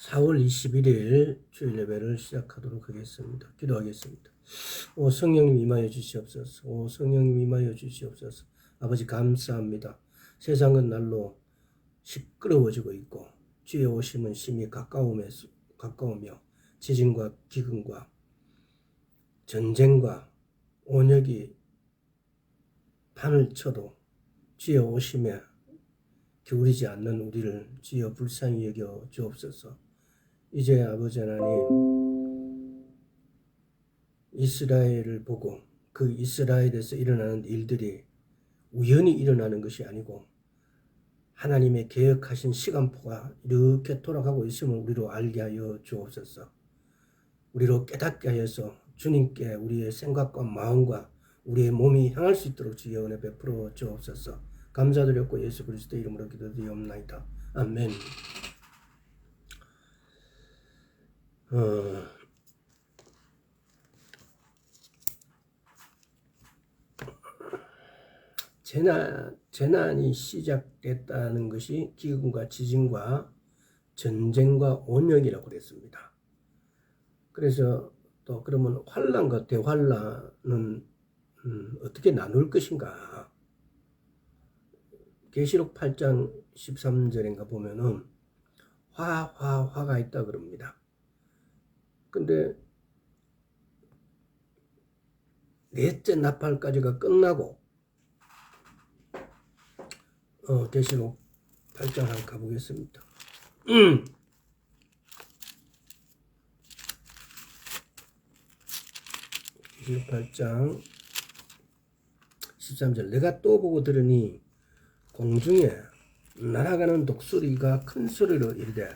4월 21일 주일 예배를 시작하도록 하겠습니다. 기도하겠습니다. 오 성령님 임하여 주시옵소서. 오 성령님 임하여 주시옵소서. 아버지 감사합니다. 세상은 날로 시끄러워지고 있고 주의 오심은 심히 가까우며 지진과 기근과 전쟁과 온역이 판을 쳐도 주의 오심에 기울이지 않는 우리를 주여 불쌍히 여겨 주옵소서. 이제 아버지 하나님, 이스라엘을 보고 그 이스라엘에서 일어나는 일들이 우연히 일어나는 것이 아니고 하나님의 계획하신 시간표가 이렇게 돌아가고 있음을 우리로 알게 하여 주옵소서. 우리로 깨닫게 하여서 주님께 우리의 생각과 마음과 우리의 몸이 향할 수 있도록 주여 은혜 베풀어 주옵소서. 감사드렸고 예수 그리스도 이름으로 기도드리옵나이다. 아멘. 재난이 시작됐다는 것이 기근과 지진과 전쟁과 온역이라고 그랬습니다. 그래서 또 그러면 환난과 대환난은 어떻게 나눌 것인가? 계시록 8장 13절인가 보면은 화가 있다 그럽니다. 근데 넷째 나팔까지가 끝나고 계시록 8장 한번 가보겠습니다. 계시록 8장 13절 내가 또 보고 들으니 공중에 날아가는 독수리가 큰 소리로 이르되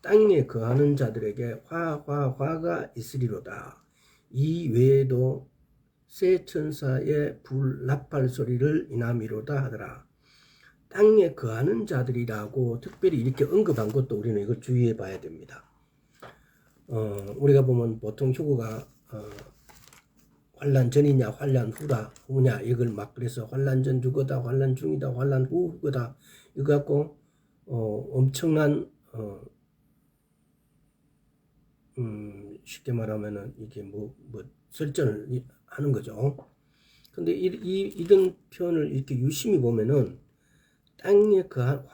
땅에 거하는 자들에게 화가 있으리로다. 이 외에도 새 천사의 불 나팔 소리를 인함이로다 하더라. 땅에 거하는 자들이라고 특별히 이렇게 언급한 것도 우리는 이걸 주의해 봐야 됩니다. 우리가 보면 보통 휴거가 환란 전이냐 환란 후냐 이걸 막 그래서 환란 전 휴거다, 환란 중이다, 환란 후 휴거다 이거 갖고 엄청난 쉽게 말하면은 이게 뭐 설전을 하는 거죠. 근데 이런 표현을 이렇게 유심히 보면은 땅에 거한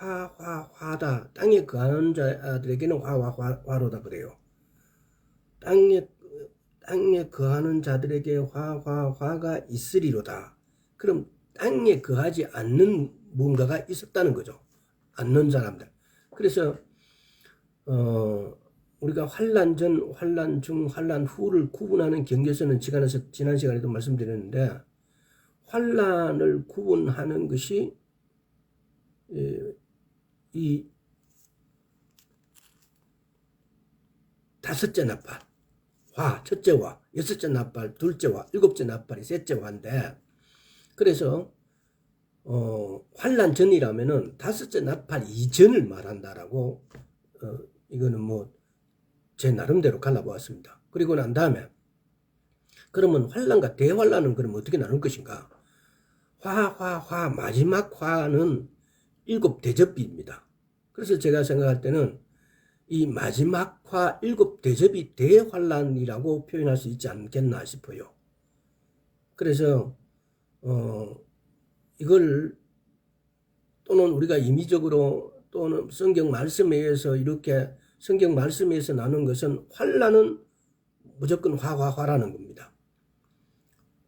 화다. 땅에 거하는 자들에게는 화로다 그래요. 땅에 거하는 자들에게 화가 있으리로다. 그럼 땅에 거하지 않는 무언가가 있었다는 거죠. 않는 사람들. 그래서 우리가 환란 전, 환란 중, 환란 후를 구분하는 경계선은 지난 시간에도 말씀드렸는데 환란을 구분하는 것이 이 다섯째 나팔, 첫째 화, 여섯째 나팔, 둘째 화, 일곱째 나팔이 셋째 화인데 그래서 환란 전이라면은 다섯째 나팔 이전을 말한다라고 이거는 뭐 제 나름대로 갈라보았습니다. 그리고 난 다음에 그러면 환란과 대환란은 그럼 어떻게 나눌 것인가? 마지막 화는 7 대접비입니다. 그래서 제가 생각할 때는 이 마지막 화 7 대접이 대환란이라고 표현할 수 있지 않겠나 싶어요. 그래서 이걸 또는 우리가 임의적으로 또는 성경 말씀에 의해서 이렇게 성경 말씀에 의해서 나눈 것은 환란은 무조건 화라는 겁니다.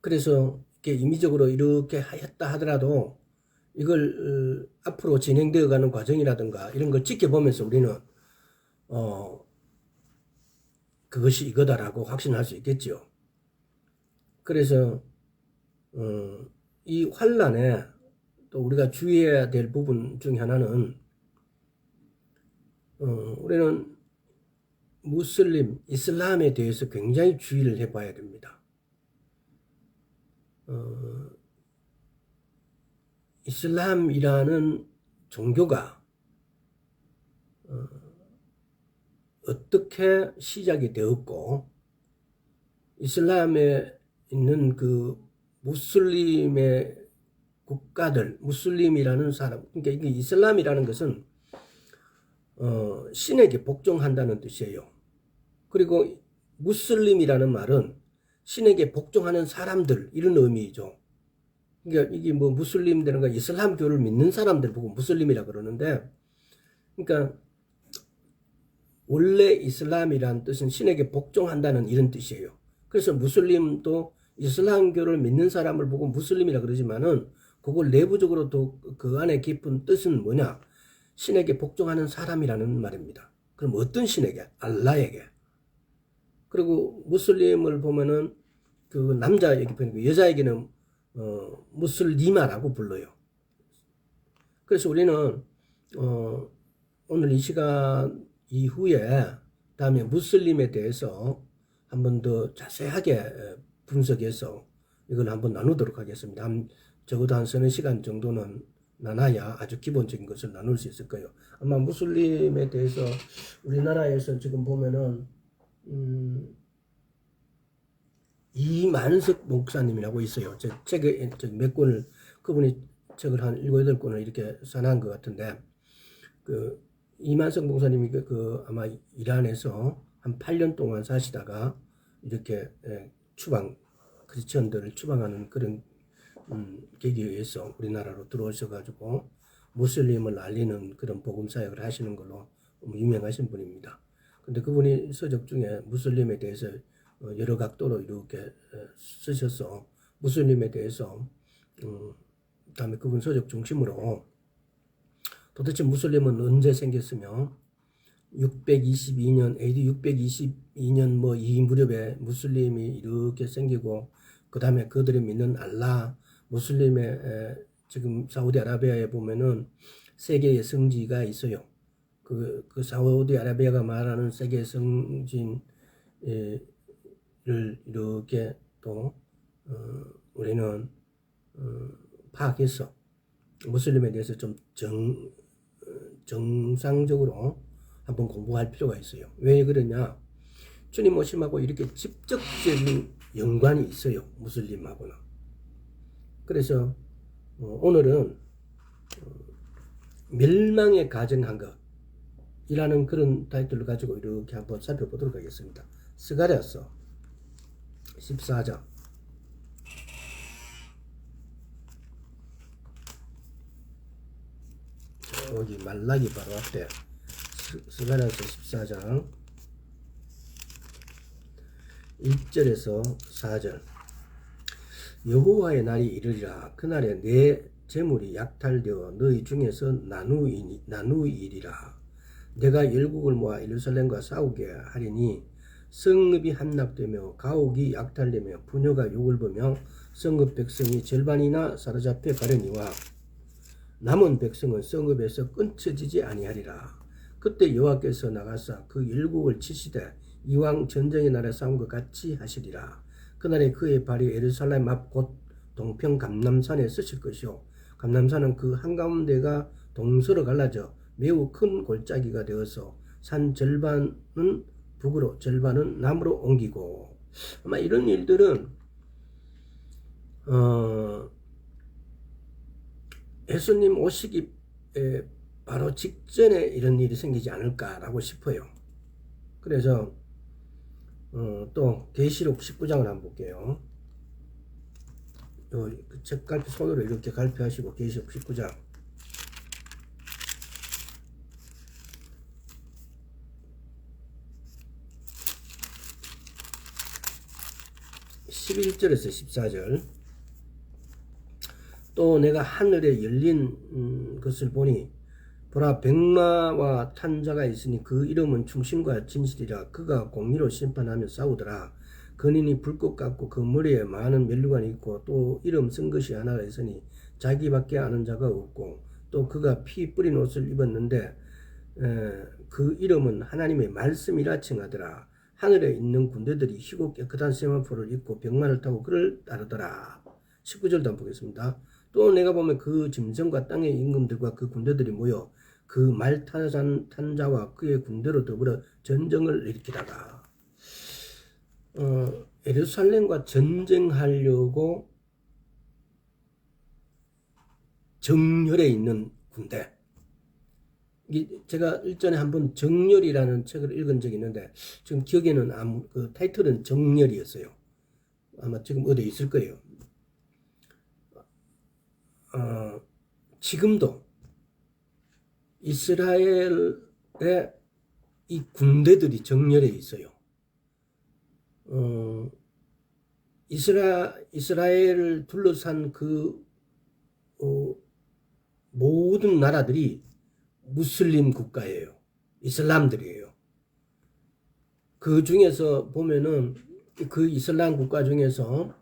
그래서 이렇게 임의적으로 이렇게 했다 하더라도 이걸 앞으로 진행되어 가는 과정이라든가 이런 걸 지켜보면서 우리는 그것이 이거다라고 확신할 수 있겠죠. 그래서 이 환란에 또 우리가 주의해야 될 부분 중 하나는 우리는 무슬림, 이슬람에 대해서 굉장히 주의를 해봐야 됩니다. 이슬람이라는 종교가 어떻게 시작이 되었고 이슬람에 있는 그 무슬림의 국가들, 무슬림이라는 사람, 그러니까 이게 이슬람이라는 것은 신에게 복종한다는 뜻이에요. 그리고 무슬림이라는 말은 신에게 복종하는 사람들 이런 의미죠. 그러니까 이게 뭐 무슬림들과 이슬람교를 믿는 사람들 보고 무슬림이라 그러는데, 그러니까 원래 이슬람이란 뜻은 신에게 복종한다는 이런 뜻이에요. 그래서 무슬림도 이슬람교를 믿는 사람을 보고 무슬림이라 그러지만은 그걸 내부적으로 또 그 안에 깊은 뜻은 뭐냐? 신에게 복종하는 사람이라는 말입니다. 그럼 어떤 신에게? 알라에게. 그리고 무슬림을 보면은 그 남자에게 보니까 여자에게는 무슬리마라고 불러요. 그래서 우리는 오늘 이 시간 이후에 다음에 무슬림에 대해서 한 번 더 자세하게 분석해서 이걸 한번 나누도록 하겠습니다. 적어도 한 서너 시간 정도는 나눠야 아주 기본적인 것을 나눌 수 있을 거예요. 아마 무슬림에 대해서 우리나라에서 지금 보면은 이만석 목사님이라고 있어요. 제 책에 몇 권을 그분이 책을 한 7, 8권을 이렇게 써놓은 것 같은데, 그 이만석 목사님이 그 아마 이란에서 한 8년 동안 사시다가 이렇게 추방 크리스천들을 추방하는 그런 계기에 의해서 우리나라로 들어오셔가지고 무슬림을 알리는 그런 복음 사역을 하시는 걸로 유명하신 분입니다. 근데 그분이 서적 중에 무슬림에 대해서 여러 각도로 이렇게 쓰셔서 무슬림에 대해서 그다음에 그분 서적 중심으로 도대체 무슬림은 언제 생겼으며 622년 AD 622년 뭐 이 무렵에 무슬림이 이렇게 생기고, 그 다음에 그들이 믿는 알라, 무슬림의 지금 사우디아라비아에 보면은 세계의 성지가 있어요. 그 사우디아라비아가 말하는 세계 성진 를 이렇게 또 우리는 파악해서 무슬림에 대해서 좀 정상적으로 한번 공부할 필요가 있어요. 왜 그러냐? 주님 오심하고 이렇게 직접적인 연관이 있어요. 무슬림하고는. 그래서 오늘은 멸망에 가증한 것이라는 그런 타이틀을 가지고 이렇게 한번 살펴보도록 하겠습니다. 스가랴서 14장 여기 말라기 바로 앞에 스가랴서 14장 1절에서 4절. 여호와의 날이 이르리라. 그날에 내 재물이 약탈되어 너희 중에서 나누이리라. 내가 열국을 모아 예루살렘과 싸우게 하리니 성읍이 함락되며 가옥이 약탈되며 부녀가 욕을 보며 성읍 백성이 절반이나 사로잡혀 가려니와 남은 백성은 성읍에서 끊쳐지지 아니하리라. 그때 여호와께서 나가사 그 열국을 치시되 이왕 전쟁의 날에 싸운 것 같이 하시리라. 그날에 그의 발이 예루살렘 앞 곧 동평 감람산에 서실 것이요 감람산은 그 한가운데가 동서로 갈라져 매우 큰 골짜기가 되어서 산 절반은 북으로 절반은 남으로 옮기고. 아마 이런 일들은 예수님 오시기 바로 직전에 이런 일이 생기지 않을까라고 싶어요. 그래서 또 계시록 19장을 한번 볼게요. 책 갈피 손으로 이렇게 갈피하시고 계시록 19장 11절에서 14절. 또 내가 하늘에 열린 것을 보니 보라 백마와 탄 자가 있으니 그 이름은 충신과 진실이라. 그가 공의로 심판하며 싸우더라. 근인이 불꽃 같고 그 머리에 많은 면류관이 있고 또 이름 쓴 것이 하나가 있으니 자기밖에 아는 자가 없고 또 그가 피 뿌린 옷을 입었는데 그 이름은 하나님의 말씀이라 칭하더라. 하늘에 있는 군대들이 희고 깨끗한 세마포를 입고 병마를 타고 그를 따르더라. 19절도 한번 보겠습니다. 또 내가 보면 그 짐승과 땅의 임금들과 그 군대들이 모여 그 말 탄 자와 그의 군대로 더불어 전쟁을 일으키다가 예루살렘과 전쟁하려고 정열에 있는 군대, 제가 일전에 한번 정렬이라는 책을 읽은 적이 있는데 지금 기억에는 그 타이틀은 정렬이었어요. 아마 지금 어디에 있을 거예요. 지금도 이스라엘의 이 군대들이 정렬해 있어요. 이스라엘을 둘러싼 그 모든 나라들이 무슬림 국가예요. 이슬람들이에요. 그 중에서 보면은 그 이슬람 국가 중에서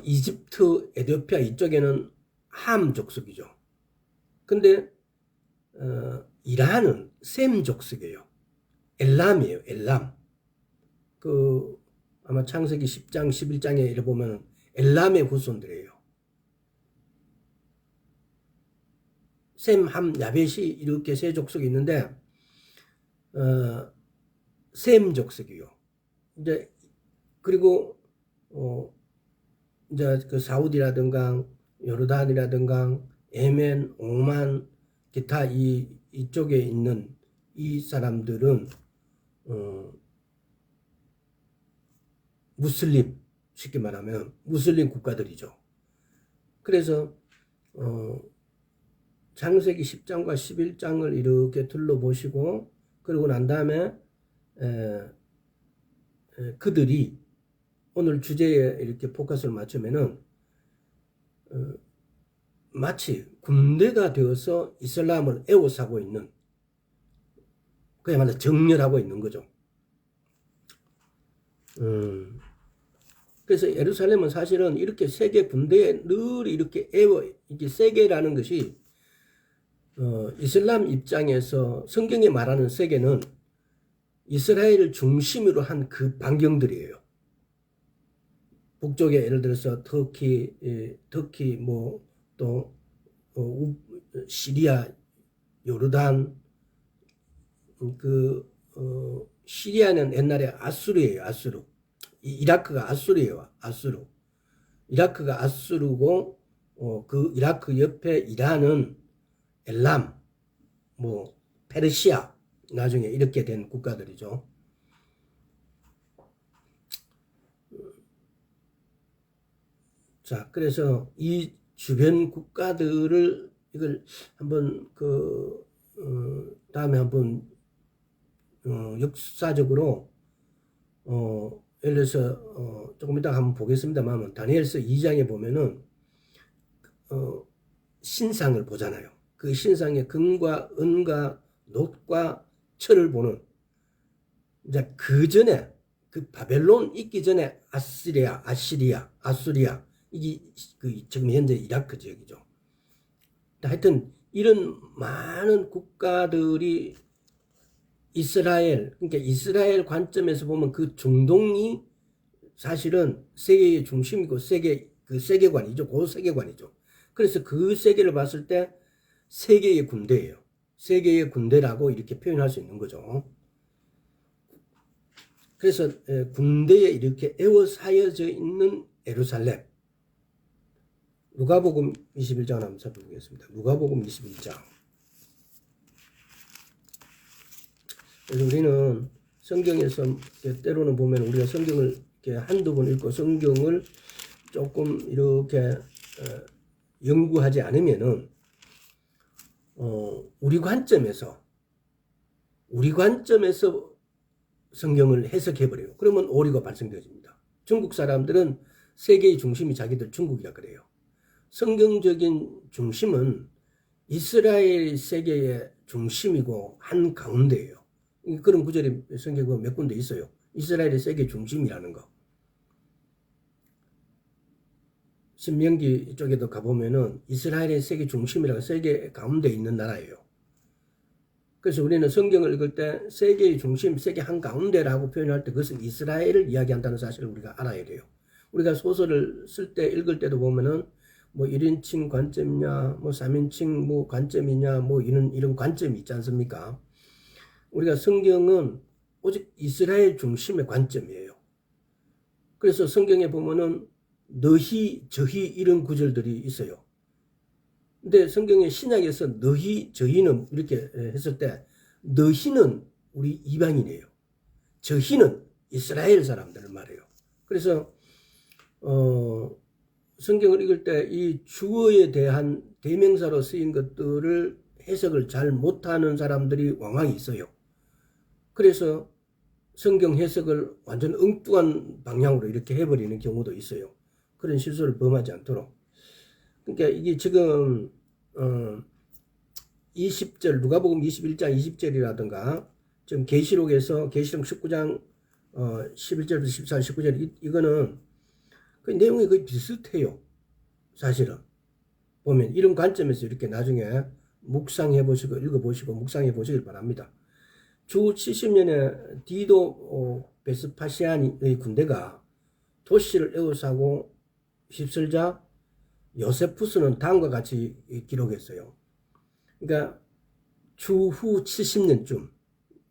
이집트, 에티오피아 이쪽에는 함 족속이죠. 근데 이란은 셈 족속이에요. 엘람이에요. 엘람. 그 아마 창세기 10장, 11장에 이래 보면 엘람의 후손들이에요. 셈, 함, 야벳이 이렇게 세 족속이 있는데 셈 족속이요. 이제 그리고 이제 그 사우디라든가 요르단이라든가 예멘, 오만, 기타 이쪽에 있는 이 사람들은 무슬림, 쉽게 말하면 무슬림 국가들이죠. 그래서 창세기 10장과 11장을 이렇게 둘러보시고 그러고 난 다음에 그들이 오늘 주제에 이렇게 포커스를 맞추면은 마치 군대가 되어서 이슬람을 에워싸고 있는, 그야말로 정렬하고 있는 거죠. 그래서 예루살렘은 사실은 이렇게 세계 군대에 늘 이렇게 이게 세계라는 것이 이슬람 입장에서 성경에 말하는 세계는 이스라엘을 중심으로 한 그 반경들이에요. 북쪽에 예를 들어서 터키 뭐 또 시리아, 요르단, 시리아는 옛날에 아수르예요. 아수르. 이라크가 아수르예요. 아수르. 이라크가 아수르고 그 이라크 옆에 이란은 엘람, 뭐 페르시아, 나중에 이렇게 된 국가들이죠. 자, 그래서 이 주변 국가들을 이걸 한번 다음에 한번 역사적으로 예를 들어서 조금 이따 한번 보겠습니다만 다니엘서 2장에 보면은 신상을 보잖아요. 그 신상에 금과 은과 놋과 철을 보는, 이제 그 전에 그 바벨론 있기 전에 아수리아 이게 지금 현재 이라크 지역이죠. 하여튼 이런 많은 국가들이 그러니까 이스라엘 관점에서 보면 그 중동이 사실은 세계의 중심이고 세계관이죠. 그 세계관이죠. 그래서 그 세계를 봤을 때 세계의 군대예요. 세계의 군대라고 이렇게 표현할 수 있는 거죠. 그래서 군대에 이렇게 에워싸여져 있는 예루살렘. 누가복음 21장을 한번 살펴보겠습니다. 누가복음 21장. 그래서 우리는 성경에서 때로는 보면 우리가 성경을 이렇게 한두 번 읽고 성경을 조금 이렇게 연구하지 않으면은 우리 관점에서 성경을 해석해버려요. 그러면 오류가 발생되어집니다. 중국 사람들은 세계의 중심이 자기들 중국이라 그래요. 성경적인 중심은 이스라엘 세계의 중심이고 한가운데예요. 그런 구절이 성경에 몇 군데 있어요. 이스라엘의 세계 중심이라는 거. 신명기 쪽에도 가보면은 이스라엘의 세계 중심이라고 세계 가운데 있는 나라예요. 그래서 우리는 성경을 읽을 때 세계의 중심, 세계 한가운데라고 표현할 때 그것은 이스라엘을 이야기한다는 사실을 우리가 알아야 돼요. 우리가 소설을 쓸 때 읽을 때도 보면은 뭐 1인칭 관점이냐, 뭐 3인칭 뭐 관점이냐, 뭐 이런 관점이 있지 않습니까? 우리가 성경은 오직 이스라엘 중심의 관점이에요. 그래서 성경에 보면은 너희, 저희 이런 구절들이 있어요. 근데 성경의 신약에서 너희, 저희는 이렇게 했을 때 너희는 우리 이방인이에요. 저희는 이스라엘 사람들을 말해요. 그래서 성경을 읽을 때 이 주어에 대한 대명사로 쓰인 것들을 해석을 잘 못하는 사람들이 왕왕 있어요. 그래서 성경 해석을 완전 엉뚱한 방향으로 이렇게 해버리는 경우도 있어요. 그런 실수를 범하지 않도록. 그러니까 이게 지금 20절 누가복음 21장 20절이라든가 지금 계시록에서 계시록 19장 11절부터 14, 19절 이거는 그 내용이 거의 비슷해요. 사실은 보면 이런 관점에서 이렇게 나중에 묵상해 보시고 읽어 보시고 묵상해 보시길 바랍니다. 주 70년에 디도 베스파시안의 군대가 도시를 에워싸고 휩쓸자 요세푸스는 다음과 같이 기록했어요. 그러니까 주후 70년쯤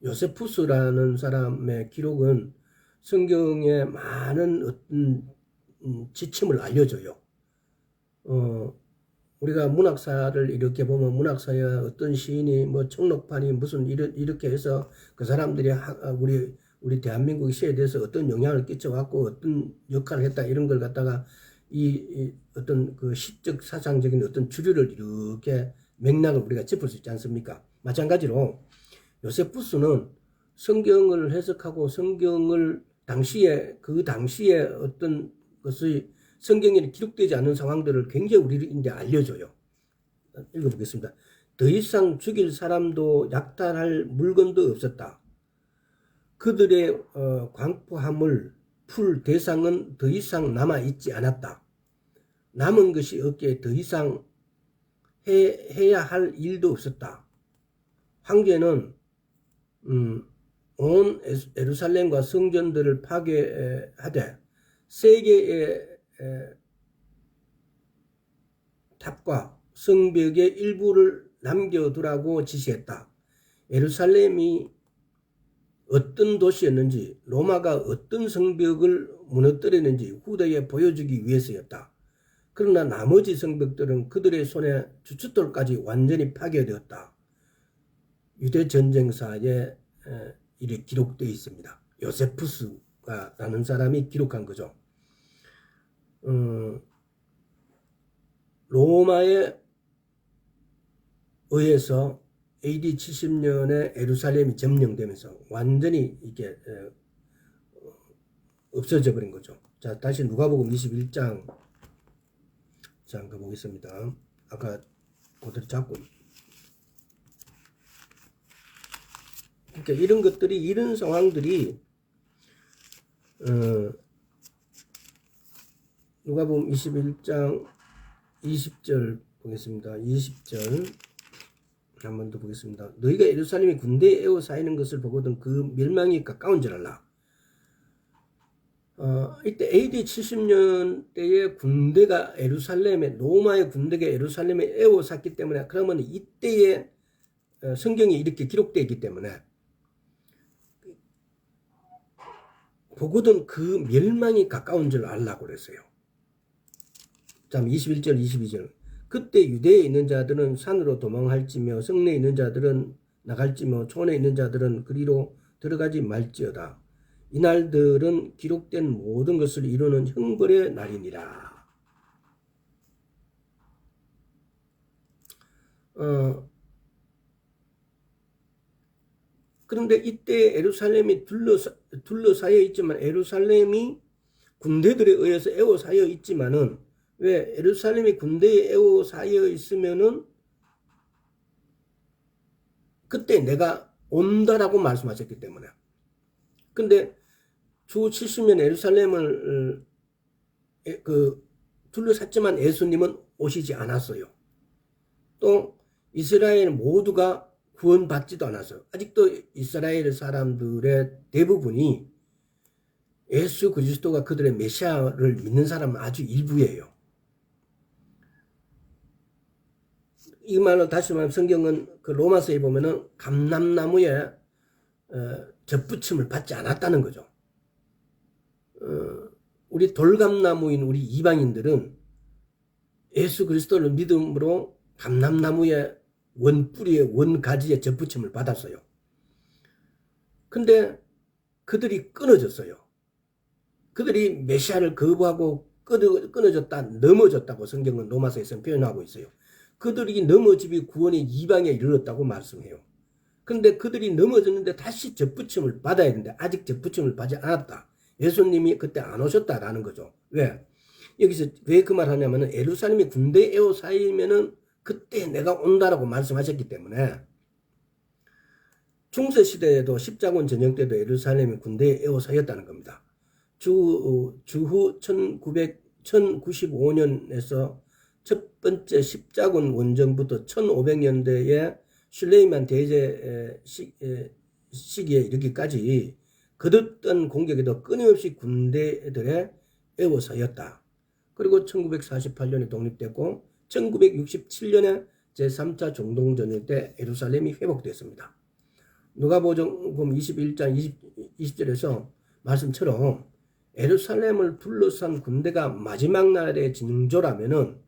요세푸스라는 사람의 기록은 성경에 많은 어떤 지침을 알려줘요. 우리가 문학사를 이렇게 보면 문학사에 어떤 시인이 뭐 청록판이 무슨 이렇게 해서 그 사람들이 우리 대한민국 시에 대해서 어떤 영향을 끼쳐갖고 어떤 역할을 했다 이런 걸 갖다가 이 어떤 그 시적 사상적인 어떤 주류를 이렇게 맥락을 우리가 짚을 수 있지 않습니까? 마찬가지로 요세푸스는 성경을 해석하고 성경을 그 당시에 어떤 것의 성경에 기록되지 않은 상황들을 굉장히 우리인데 알려줘요. 읽어보겠습니다. 더 이상 죽일 사람도 약탈할 물건도 없었다. 그들의 광포함을 풀 대상은 더 이상 남아있지 않았다. 남은 것이 없기에 더 이상 해야 할 일도 없었다. 황제는 온 예루살렘과 성전들을 파괴하되 세 개의 탑과 성벽의 일부를 남겨두라고 지시했다. 예루살렘이 어떤 도시였는지 로마가 어떤 성벽을 무너뜨렸는지 후대에 보여주기 위해서였다. 그러나 나머지 성벽들은 그들의 손에 주춧돌까지 완전히 파괴되었다. 유대전쟁사에 이렇게 기록되어 있습니다. 요세푸스가 라는 사람이 기록한 거죠. 로마에 의해서 AD 70년에 예루살렘이 점령되면서 완전히 이게 없어져 버린 거죠. 자, 다시 누가복음 21장 자, 가보겠습니다. 아까 그대로 잡고. 그러니까 이런 것들이, 이런 상황들이 누가복음 21장 20절 보겠습니다. 20절 한 번 더 보겠습니다. 너희가 예루살렘이 군대에 에워싸이는 것을 보거든 그 멸망이 가까운 줄 알라. 이때 AD 70년대에 군대가 로마의 군대가 예루살렘에 에워쌌기 때문에, 그러면 이때에 성경이 이렇게 기록되어 있기 때문에 보거든 그 멸망이 가까운 줄 알라고 그랬어요. 자, 21절 22절 그때 유대에 있는 자들은 산으로 도망할지며 성내에 있는 자들은 나갈지며 촌에 있는 자들은 그리로 들어가지 말지어다. 이날들은 기록된 모든 것을 이루는 형벌의 날이니라. 그런데 이때 예루살렘이 둘러싸여 있지만, 예루살렘이 군대들에 의해서 에워싸여 있지만은, 왜 예루살렘이 군대에 에워싸여 있으면은 그때 내가 온다라고 말씀하셨기 때문에. 근데 주 70년 예루살렘을 둘러쌌지만 예수님은 오시지 않았어요. 또 이스라엘 모두가 구원받지도 않았어요. 아직도 이스라엘 사람들의 대부분이 예수 그리스도가 그들의 메시아를 믿는 사람은 아주 일부예요. 이 말로 다시 말하면 성경은 그 로마서에 보면은 감람나무에 젖붙임을 받지 않았다는 거죠. 우리 돌감나무인 우리 이방인들은 예수 그리스도를 믿음으로 감람나무의 원뿌리에 원가지에 접붙임을 받았어요. 근데 그들이 끊어졌어요. 그들이 메시아를 거부하고 끊어졌다, 넘어졌다고 성경은 로마서에서는 표현하고 있어요. 그들이 넘어집이 구원의 이방에 이르렀다고 말씀해요. 그런데 그들이 넘어졌는데 다시 접붙임을 받아야 되는데 아직 접붙임을 받지 않았다. 예수님이 그때 안 오셨다라는 거죠. 왜? 여기서 왜 그 말 하냐면은 예루살렘이 군대 에워싸이면은 그때 내가 온다라고 말씀하셨기 때문에 중세시대에도 십자군 전쟁 때도 예루살렘이 군대에 에워싸였다는 겁니다. 주후 1095년에서 첫 번째 십자군 원정부터 1500년대에 슐레이만 대제 시기에 이르기까지 거듭던 공격에도 끊임없이 군대들의 에워싸였다. 그리고 1948년에 독립됐고 1967년에 제3차 중동전쟁 때 예루살렘이 회복됐습니다. 누가복음 21장 20절에서 말씀처럼 예루살렘을 둘러싼 군대가 마지막 날의 징조라면은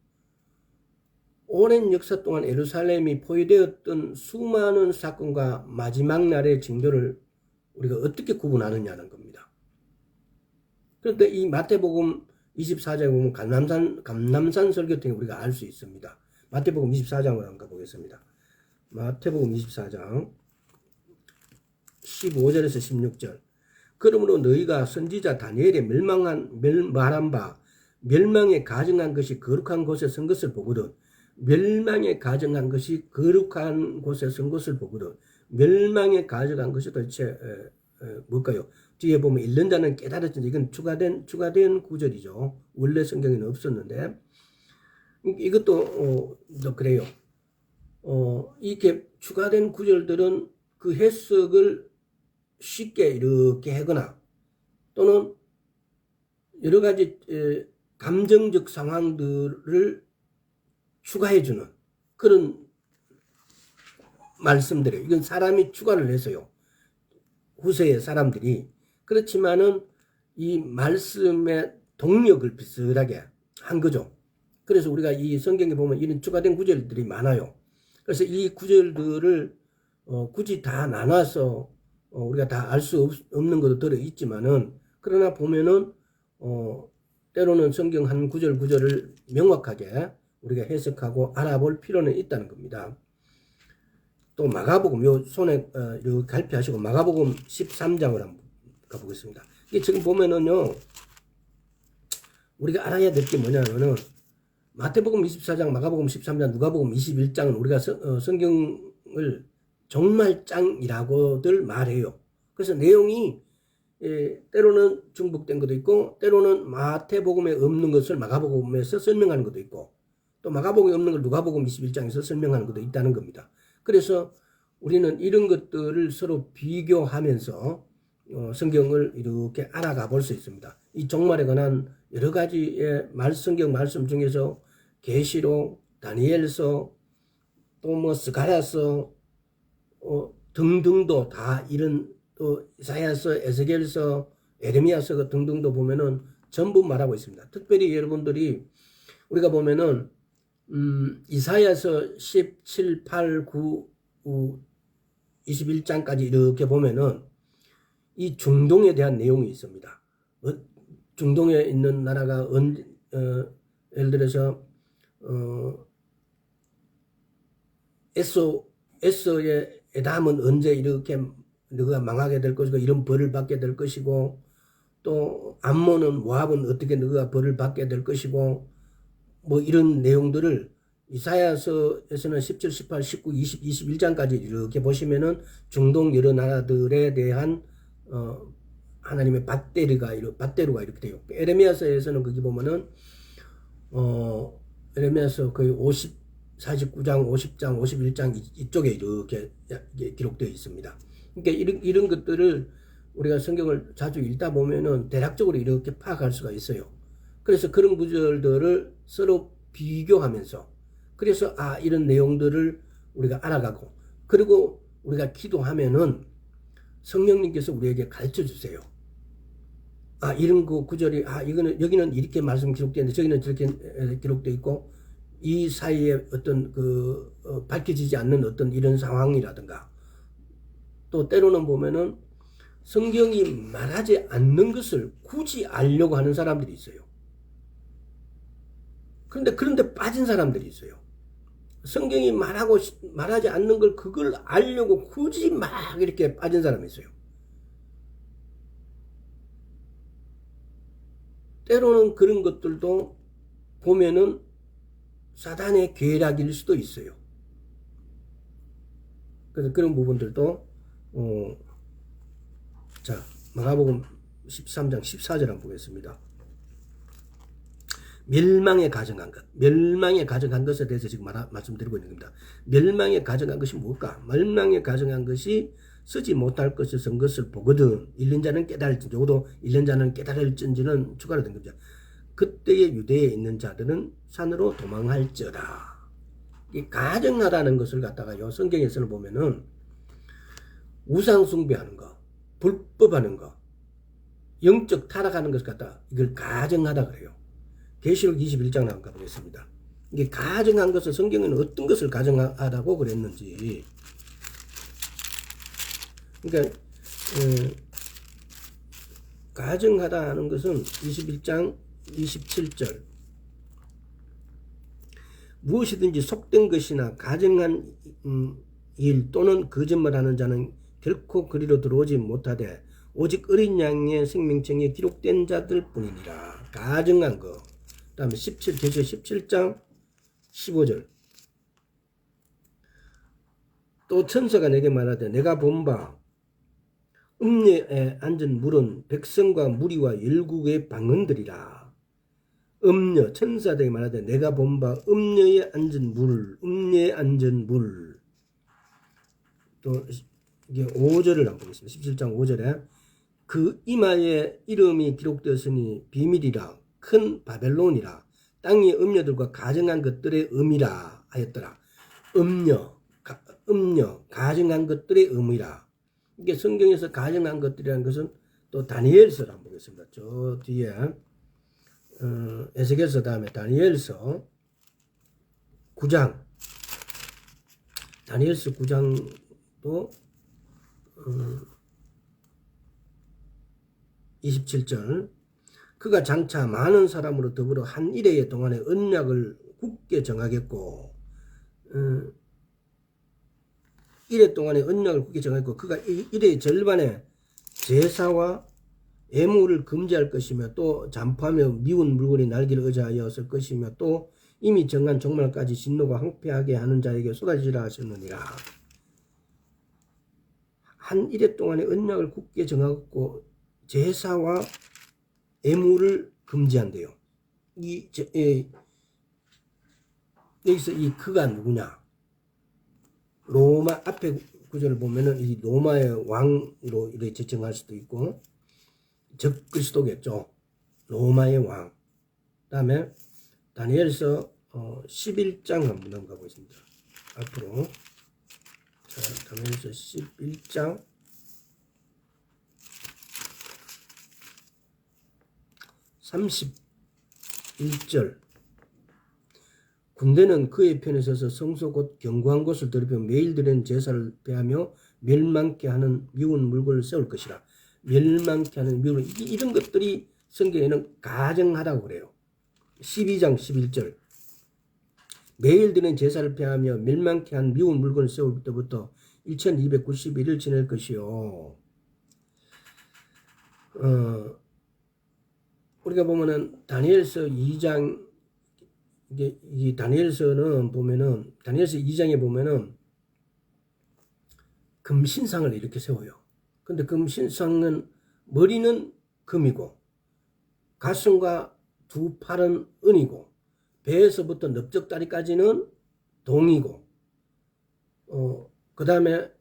오랜 역사 동안 예루살렘이 포위되었던 수많은 사건과 마지막 날의 징조를 우리가 어떻게 구분하느냐는 겁니다. 그런데 이 마태복음 24장에 보면 감람산 설교통에 우리가 알 수 있습니다. 마태복음 24장을 한번 가보겠습니다. 마태복음 24장 15절에서 16절. 그러므로 너희가 선지자 다니엘의 말한 바 멸망에 가증한 것이 거룩한 곳에 선 것을 보거든. 멸망에 가증한 것이 거룩한 곳에 선 것을 보거든. 멸망에 가증한 것이 도대체 뭘까요? 뒤에 보면 읽는 자는 깨달았지. 이건 추가된 구절이죠. 원래 성경에는 없었는데 이것도 그래요. 이렇게 추가된 구절들은 그 해석을 쉽게 이렇게 하거나 또는 여러 가지 감정적 상황들을 추가해주는 그런 말씀들이에요. 이건 사람이 추가를 해서요. 후세의 사람들이. 그렇지만은 이 말씀의 동력을 비슷하게 한 거죠. 그래서 우리가 이 성경에 보면 이런 추가된 구절들이 많아요. 그래서 이 구절들을 굳이 다 나눠서 우리가 다 알 수 없는 것도 들어있지만은 그러나 보면은 때로는 성경 한 구절을 명확하게 우리가 해석하고 알아볼 필요는 있다는 겁니다. 또 마가복음 요 손에 이렇게 갈피하시고 마가복음 13장을 한번 가보겠습니다. 이게 지금 보면은요 우리가 알아야 될 게 뭐냐면은 마태복음 24장, 마가복음 13장, 누가복음 21장은 우리가 성경을 정말 짱이라고들 말해요. 그래서 내용이 때로는 중복된 것도 있고 때로는 마태복음에 없는 것을 마가복음에서 설명하는 것도 있고 또 마가복음에 없는 걸 누가복음 21장에서 설명하는 것도 있다는 겁니다. 그래서 우리는 이런 것들을 서로 비교하면서 성경을 이렇게 알아가 볼 수 있습니다. 이 종말에 관한 여러 가지의 성경 말씀 중에서 계시록, 다니엘서, 또 뭐 스가랴서 등등도 다 이런 또 이사야서, 에스겔서, 에레미야서 등등도 보면은 전부 말하고 있습니다. 특별히 여러분들이 우리가 보면은 이사야서 17, 8, 9, 21장까지 이렇게 보면은 이 중동에 대한 내용이 있습니다. 중동에 있는 나라가 예를 들어서 에서의 에담은 언제 이렇게 너가 망하게 될 것이고 이런 벌을 받게 될 것이고 또 암몬은 모압은 어떻게 너가 벌을 받게 될 것이고 뭐 이런 내용들을 이사야서에서는 17, 18, 19, 20, 21장까지 이렇게 보시면은 중동 여러 나라들에 대한 하나님의 밧데루가 이렇게 돼요. 에레미야서에서는 거기 보면은 에레미야서 거의 49장, 50장, 51장 이쪽에 이렇게 기록되어 있습니다. 그러니까 이런 것들을 우리가 성경을 자주 읽다 보면은 대략적으로 이렇게 파악할 수가 있어요. 그래서 그런 구절들을 서로 비교하면서 그래서 이런 내용들을 우리가 알아가고 그리고 우리가 기도하면은 성령님께서 우리에게 가르쳐 주세요. 이런 그 구절이 이거는 여기는 이렇게 말씀 기록되어 있는데 저기는 저렇게 기록되어 있고 이 사이에 어떤 밝혀지지 않는 어떤 이런 상황이라든가, 또 때로는 보면은 성경이 말하지 않는 것을 굳이 알려고 하는 사람들이 있어요. 그런데 빠진 사람들이 있어요. 성경이 말하지 않는 걸 그걸 알려고 굳이 막 이렇게 빠진 사람이 있어요. 때로는 그런 것들도 보면은 사단의 계략일 수도 있어요. 그래서 그런 부분들도 자, 마가복음 13장 14절 한번 보겠습니다. 멸망에 가정한 것. 멸망에 가정한 것에 대해서 지금 말씀드리고 있는 겁니다. 멸망에 가정한 것이 뭘까? 멸망에 가정한 것이 쓰지 못할 것을 쓴 것을 보거든 읽는 자는 깨달을진지, 적어도 읽는 자는 깨달을진지는 추가로 된 겁니다. 그때의 유대에 있는 자들은 산으로 도망할지어다. 이 가정하다는 것을 갖다가요, 성경에서는 보면은 우상 숭배하는 거, 불법하는 거, 영적 타락하는 것을 갖다 이걸 가정하다 그래요. 계시록 21장 한번 가보겠습니다. 이게 가정한 것을 성경에는 어떤 것을 가정하다고 그랬는지. 그러니까 가정하다 하는 것은 21장 27절. 무엇이든지 속된 것이나 가정한 일 또는 거짓말하는 자는 결코 그리로 들어오지 못하되 오직 어린 양의 생명책에 기록된 자들 뿐이니라. 가정한 것. 그 다음에 계시록 17장 15절. 또 천사가 내게 말하되 내가 본 바 음녀에 앉은 물은 백성과 무리와 열국의 방언들이라. 음녀, 천사들에게 말하되 내가 본 바 음녀에 앉은 물, 음녀에 앉은 물. 또 이게 5절을 한번 보겠습니다. 17장 5절에 그 이마에 이름이 기록되었으니 비밀이라 큰 바벨론이라 땅의 음녀들과 가정한 것들의 음이라 하였더라. 음녀, 가정한 것들의 음이라. 이게 성경에서 가정한 것들이라는 것은 또 다니엘서를 한번 보겠습니다. 저 뒤에 에스겔서 다음에 다니엘서 9장, 다니엘서 9장도 27절. 그가 장차 많은 사람으로 더불어 한 일회의 동안에 언약을 굳게 정하겠고, 일회 동안에 언약을 굳게 정하겠고, 그가 일회의 절반에 제사와 애물을 금지할 것이며, 또 잠포하며 미운 물건이 날기를 의지하여 쓸 것이며, 또 이미 정한 종말까지 진노가 황폐하게 하는 자에게 쏟아지라 하셨느니라. 한 일회 동안에 언약을 굳게 정하고 제사와 애물을 금지한대요. 여기서 이 그가 누구냐? 로마 앞에 구절을 보면은 이 로마의 왕으로 이렇게 지칭할 수도 있고 적그리스도겠죠. 로마의 왕. 그다음에 다니엘서 11장 한번 넘어가 보겠습니다. 앞으로. 자, 다니엘서 11장 31절. 군대는 그의 편에 서서 성소 곧 견고한 곳을 더럽혀 매일 드리는 제사를 폐하며 멸망케 하는 미운 물건을 세울 것이라. 멸망케 하는 미운, 이런 것들이 성경에는 가정하다고 그래요. 12장 11절. 매일 드리는 제사를 폐하며 멸망케 한 미운 물건을 세울 때부터 1291일 지낼 것이요. 우리가 보면은 다니엘서 2장, 이 다니엘서는 보면은, 다니엘서 2장에 보면은 금신상을 이렇게 세워요. 근데 금신상은 머리는 금이고 가슴과 두 팔은 은이고 배에서부터 넓적다리까지는 동이고 그 다음에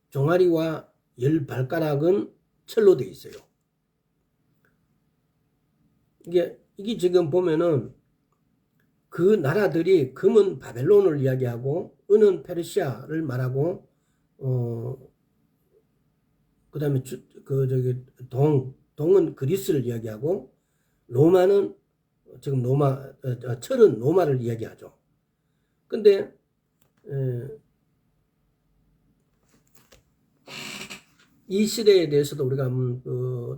종아리와 열 발가락은 철로 되어 있어요. 이게 지금 보면은 그 나라들이 금은 바벨론을 이야기하고 은은 페르시아를 말하고 그 다음에 동은 그리스를 이야기하고 로마는 지금 철은 로마를 이야기하죠. 근데 이 시대에 대해서도 우리가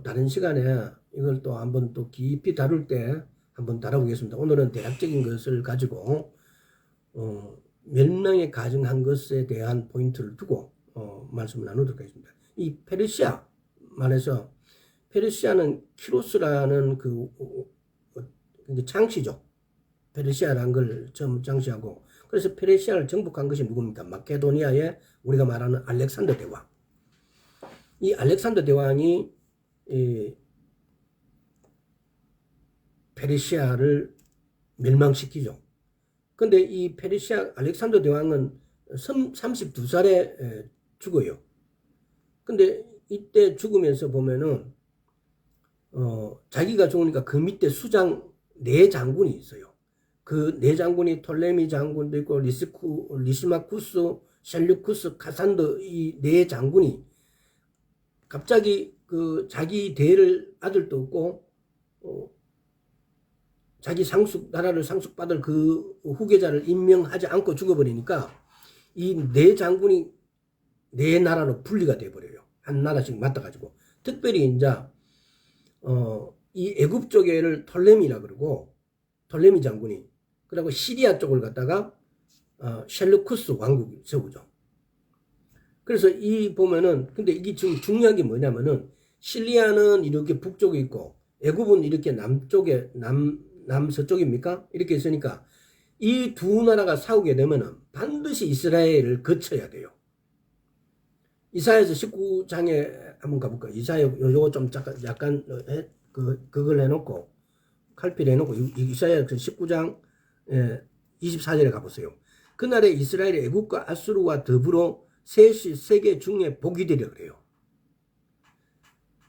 다른 시간에 이걸 또 한번 또 깊이 다룰 때 한번 다뤄보겠습니다. 오늘은 대략적인 것을 가지고 멸망에 가증한 것에 대한 포인트를 두고 말씀을 나누도록 하겠습니다. 이 페르시아 말해서 페르시아는 키로스라는 창시죠. 페르시아라는 걸 처음 창시하고, 그래서 페르시아를 정복한 것이 누굽니까? 마케도니아의 우리가 말하는 알렉산더 대왕. 이 알렉산더 대왕이 페르시아를 멸망시키죠. 근데 이 페르시아 알렉산더 대왕은 32살에 죽어요. 근데 이때 죽으면서 보면은 자기가 죽으니까 그 밑에 수장 4장군이 있어요. 그 4장군이 톨레미 장군도 있고 리시마쿠스, 셀류쿠스, 카산더, 이 4장군이 갑자기 그 자기 아들도 없고 자기 나라를 상속받을 그 후계자를 임명하지 않고 죽어버리니까 이 4장군이 4나라로 분리가 돼버려요. 한 나라씩 맡아가지고. 특별히 이제 이 애굽 쪽에를 톨레미라 그러고, 톨레미 장군이, 그리고 시리아 쪽을 갖다가 셀루쿠스 왕국을 세우죠. 그래서 이 보면은, 근데 이게 지금 중요한 게 뭐냐면은, 시리아는 이렇게 북쪽에 있고 애굽은 이렇게 남쪽에 남서쪽입니까? 이렇게 있으니까 이 두 나라가 싸우게 되면은 반드시 이스라엘을 거쳐야 돼요. 이사야서 19장에 한번 가볼까? 이사야 요거 좀 약간 그걸 해놓고 칼필 해놓고 이사야 19장 24절에 가보세요. 그날에 이스라엘이 애굽과 아수르와 더불어 셋이 세계 중에 복이 되려 그래요.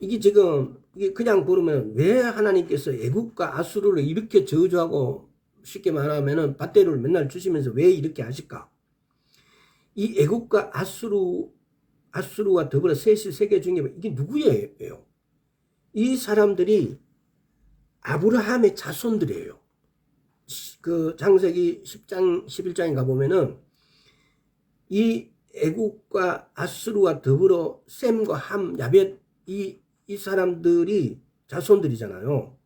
이게 지금 이게 그냥 보면 왜 하나님께서 애굽과 아수르를 이렇게 저주하고, 쉽게 말하면은 밧데리를 맨날 주시면서 왜 이렇게 하실까? 이 애굽과 아수르와 더불어 셋이 세계 중에 이게 누구예요? 이 사람들이 아브라함의 자손들이에요. 그 창세기 10장 11장에 가보면은 이 애굽과 아수르와 더불어 셈과 함, 야벳, 이 사람들이 자손들이잖아요.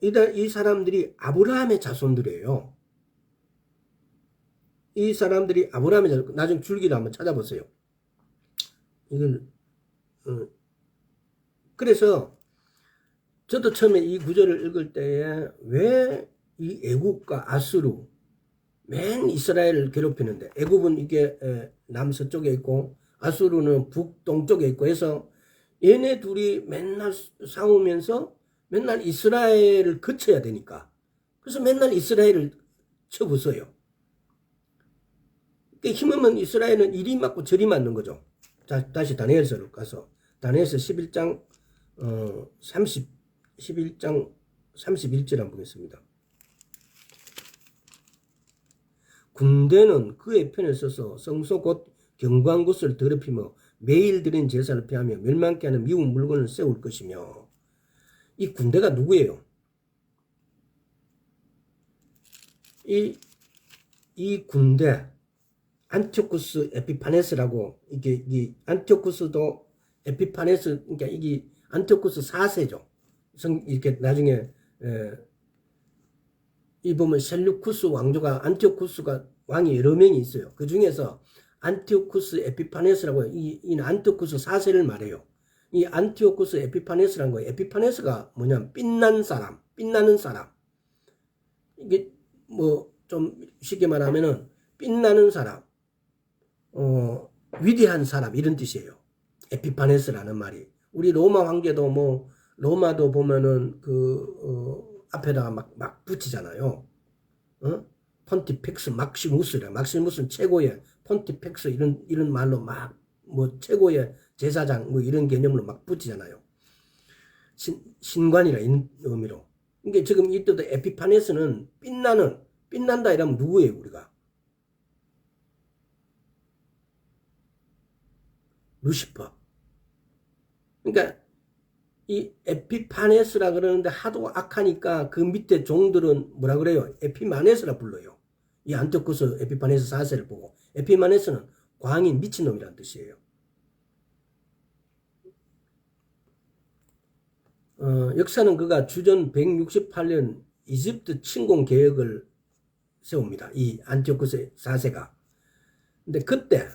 이 사람들이 아브라함의 자손들이에요. 이 사람들이 아브라함의 자손, 나중에 줄기를 한번 찾아보세요. 이걸 그래서 저도 처음에 이 구절을 읽을 때에 왜 이 애굽과 아수르 맨 이스라엘을 괴롭히는데, 애굽은 이게 남서쪽에 있고 아수르는 북동쪽에 있고 해서 얘네 둘이 맨날 싸우면서 맨날 이스라엘을 거쳐야 되니까, 그래서 맨날 이스라엘을 쳐부숴요. 힘으면 이스라엘은 이리 맞고 저리 맞는 거죠. 자, 다시 다니엘서로 가서 다니엘서 11장 11장 31절 한번 보겠습니다. 군대는 그의 편에 서서 성소 곧 경관 곳을 더럽히며 매일 드린 제사를 피하며 멸망케 하는 미운 물건을 세울 것이며. 이 군대가 누구예요? 이 군대 안티오쿠스 에피파네스라고, 이 안티오쿠스도 에피파네스, 그러니까 이게 안티오쿠스 4세죠. 이렇게 나중에 이 보면 셀루쿠스 왕조가, 안티오쿠스가 왕이 여러 명이 있어요. 그 중에서 안티오쿠스 에피파네스라고, 이 안티오쿠스 4세를 말해요. 이 안티오쿠스 에피파네스라는 거예요. 에피파네스가 뭐냐면 빛나는 사람. 이게 뭐 좀 쉽게 말하면은 빛나는 사람, 위대한 사람, 이런 뜻이에요. 에피파네스라는 말이. 우리 로마 황제도 뭐 로마도 보면은 앞에다가 막 붙이잖아요. 폰티펙스 막시무스는 최고의 폰티펙스, 이런 말로 막 뭐 최고의 제사장 뭐 이런 개념으로 막 붙이잖아요. 신관이라 이런 의미로. 이게 지금 이때도 에피파네스는 빛난다 이러면 누구예요, 우리가? 루시퍼. 그러니까 이 에피파네스라 그러는데 하도 악하니까 그 밑에 종들은 뭐라 그래요? 에피마네스라 불러요. 이 안티오쿠스 에피파네스 4세를 보고, 에피파네스는 광인 미친놈이라는 뜻이에요. 역사는 그가 주전 168년 이집트 침공 계획을 세웁니다. 이 안티오쿠스 4세가. 근데 그때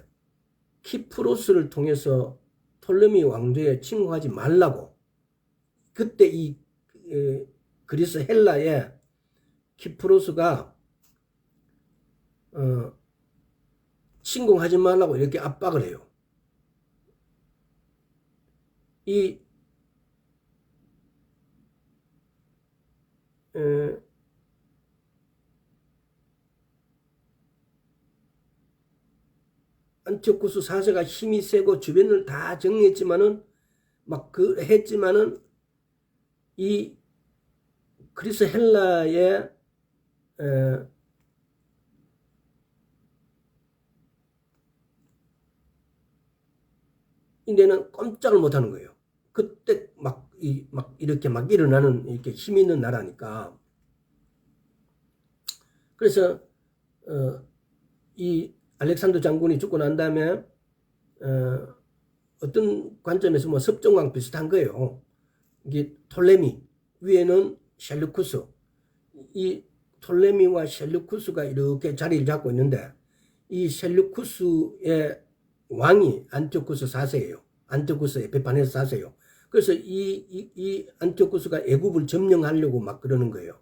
키프로스를 통해서 톨레미 왕조에 침공하지 말라고, 그때 이 그리스 헬라의 키프로스가 침공하지 말라고 이렇게 압박을 해요. 이 안티오쿠스 4세가 힘이 세고 주변을 다 정리했지만은 했지만은 이 그리스 헬라의 이제는 꼼짝을 못하는 거예요. 그때 이렇게 일어나는 이렇게 힘 있는 나라니까. 그래서 이 알렉산더 장군이 죽고 난 다음에 어떤 관점에서 뭐 섭정왕 비슷한 거예요. 이게 톨레미, 위에는 셀루쿠스. 이 톨레미와 셀루쿠스가 이렇게 자리를 잡고 있는데, 이 셀루쿠스의 왕이 안티오쿠스 4세예요. 안티오쿠스 에피파네스 4세예요. 그래서 이 안티오쿠스가 애굽을 점령하려고 막 그러는 거예요.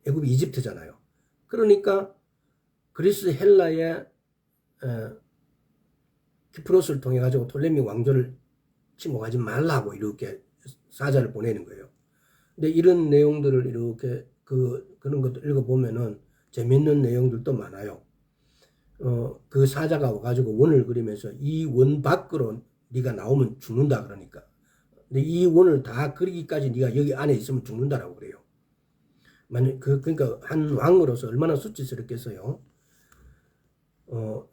애굽이 이집트잖아요. 그러니까 그리스 헬라의 키프로스를 통해 가지고 톨레미 왕조를 침공하지 말라고 이렇게 사자를 보내는 거예요. 근데 이런 내용들을 이렇게 그런 것도 읽어보면은 재밌는 내용들도 많아요. 그 사자가 와가지고 원을 그리면서 이 원 밖으로 네가 나오면 죽는다 그러니까. 근데 이 원을 다 그리기까지 네가 여기 안에 있으면 죽는다라고 그래요. 그러니까 한 왕으로서 얼마나 수치스럽겠어요.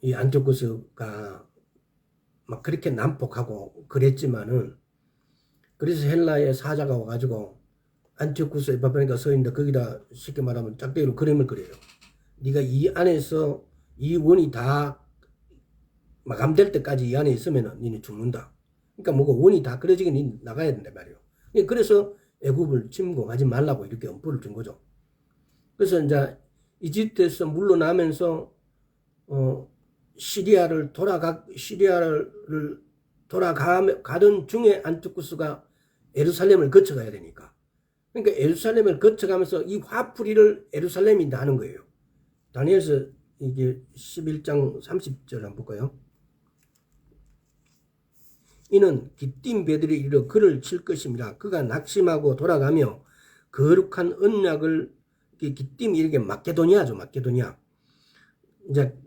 이 안티오쿠스가 막 그렇게 난폭하고 그랬지만은 그래서 헬라의 사자가 와가지고 안티오쿠스 에피파네스가 서 있는데 거기다 쉽게 말하면 짝대기로 그림을 그려요. 네가 이 안에서 이 원이 다 마감될 때까지 이 안에 있으면은 니는 죽는다. 그러니까 뭐고 원이 다 그려지게 니 나가야 된단 말이에요. 그래서 애굽을 침공하지 말라고 이렇게 엄포를 준 거죠. 그래서 이제 이집트에서 물러나면서 시리아를 돌아가던 중에 안티오쿠스가 예루살렘을 거쳐가야 되니까. 그러니까 예루살렘을 거쳐가면서 이 화풀이를 예루살렘이 다 하는 거예요. 다니엘서 이게 11장 30절 한번 볼까요? 이는 기띔 배들이 이르러 그를 칠 것입니다. 그가 낙심하고 돌아가며 거룩한 언약을, 기띔이 이렇게 마케도니아죠. 마케도니아. 이제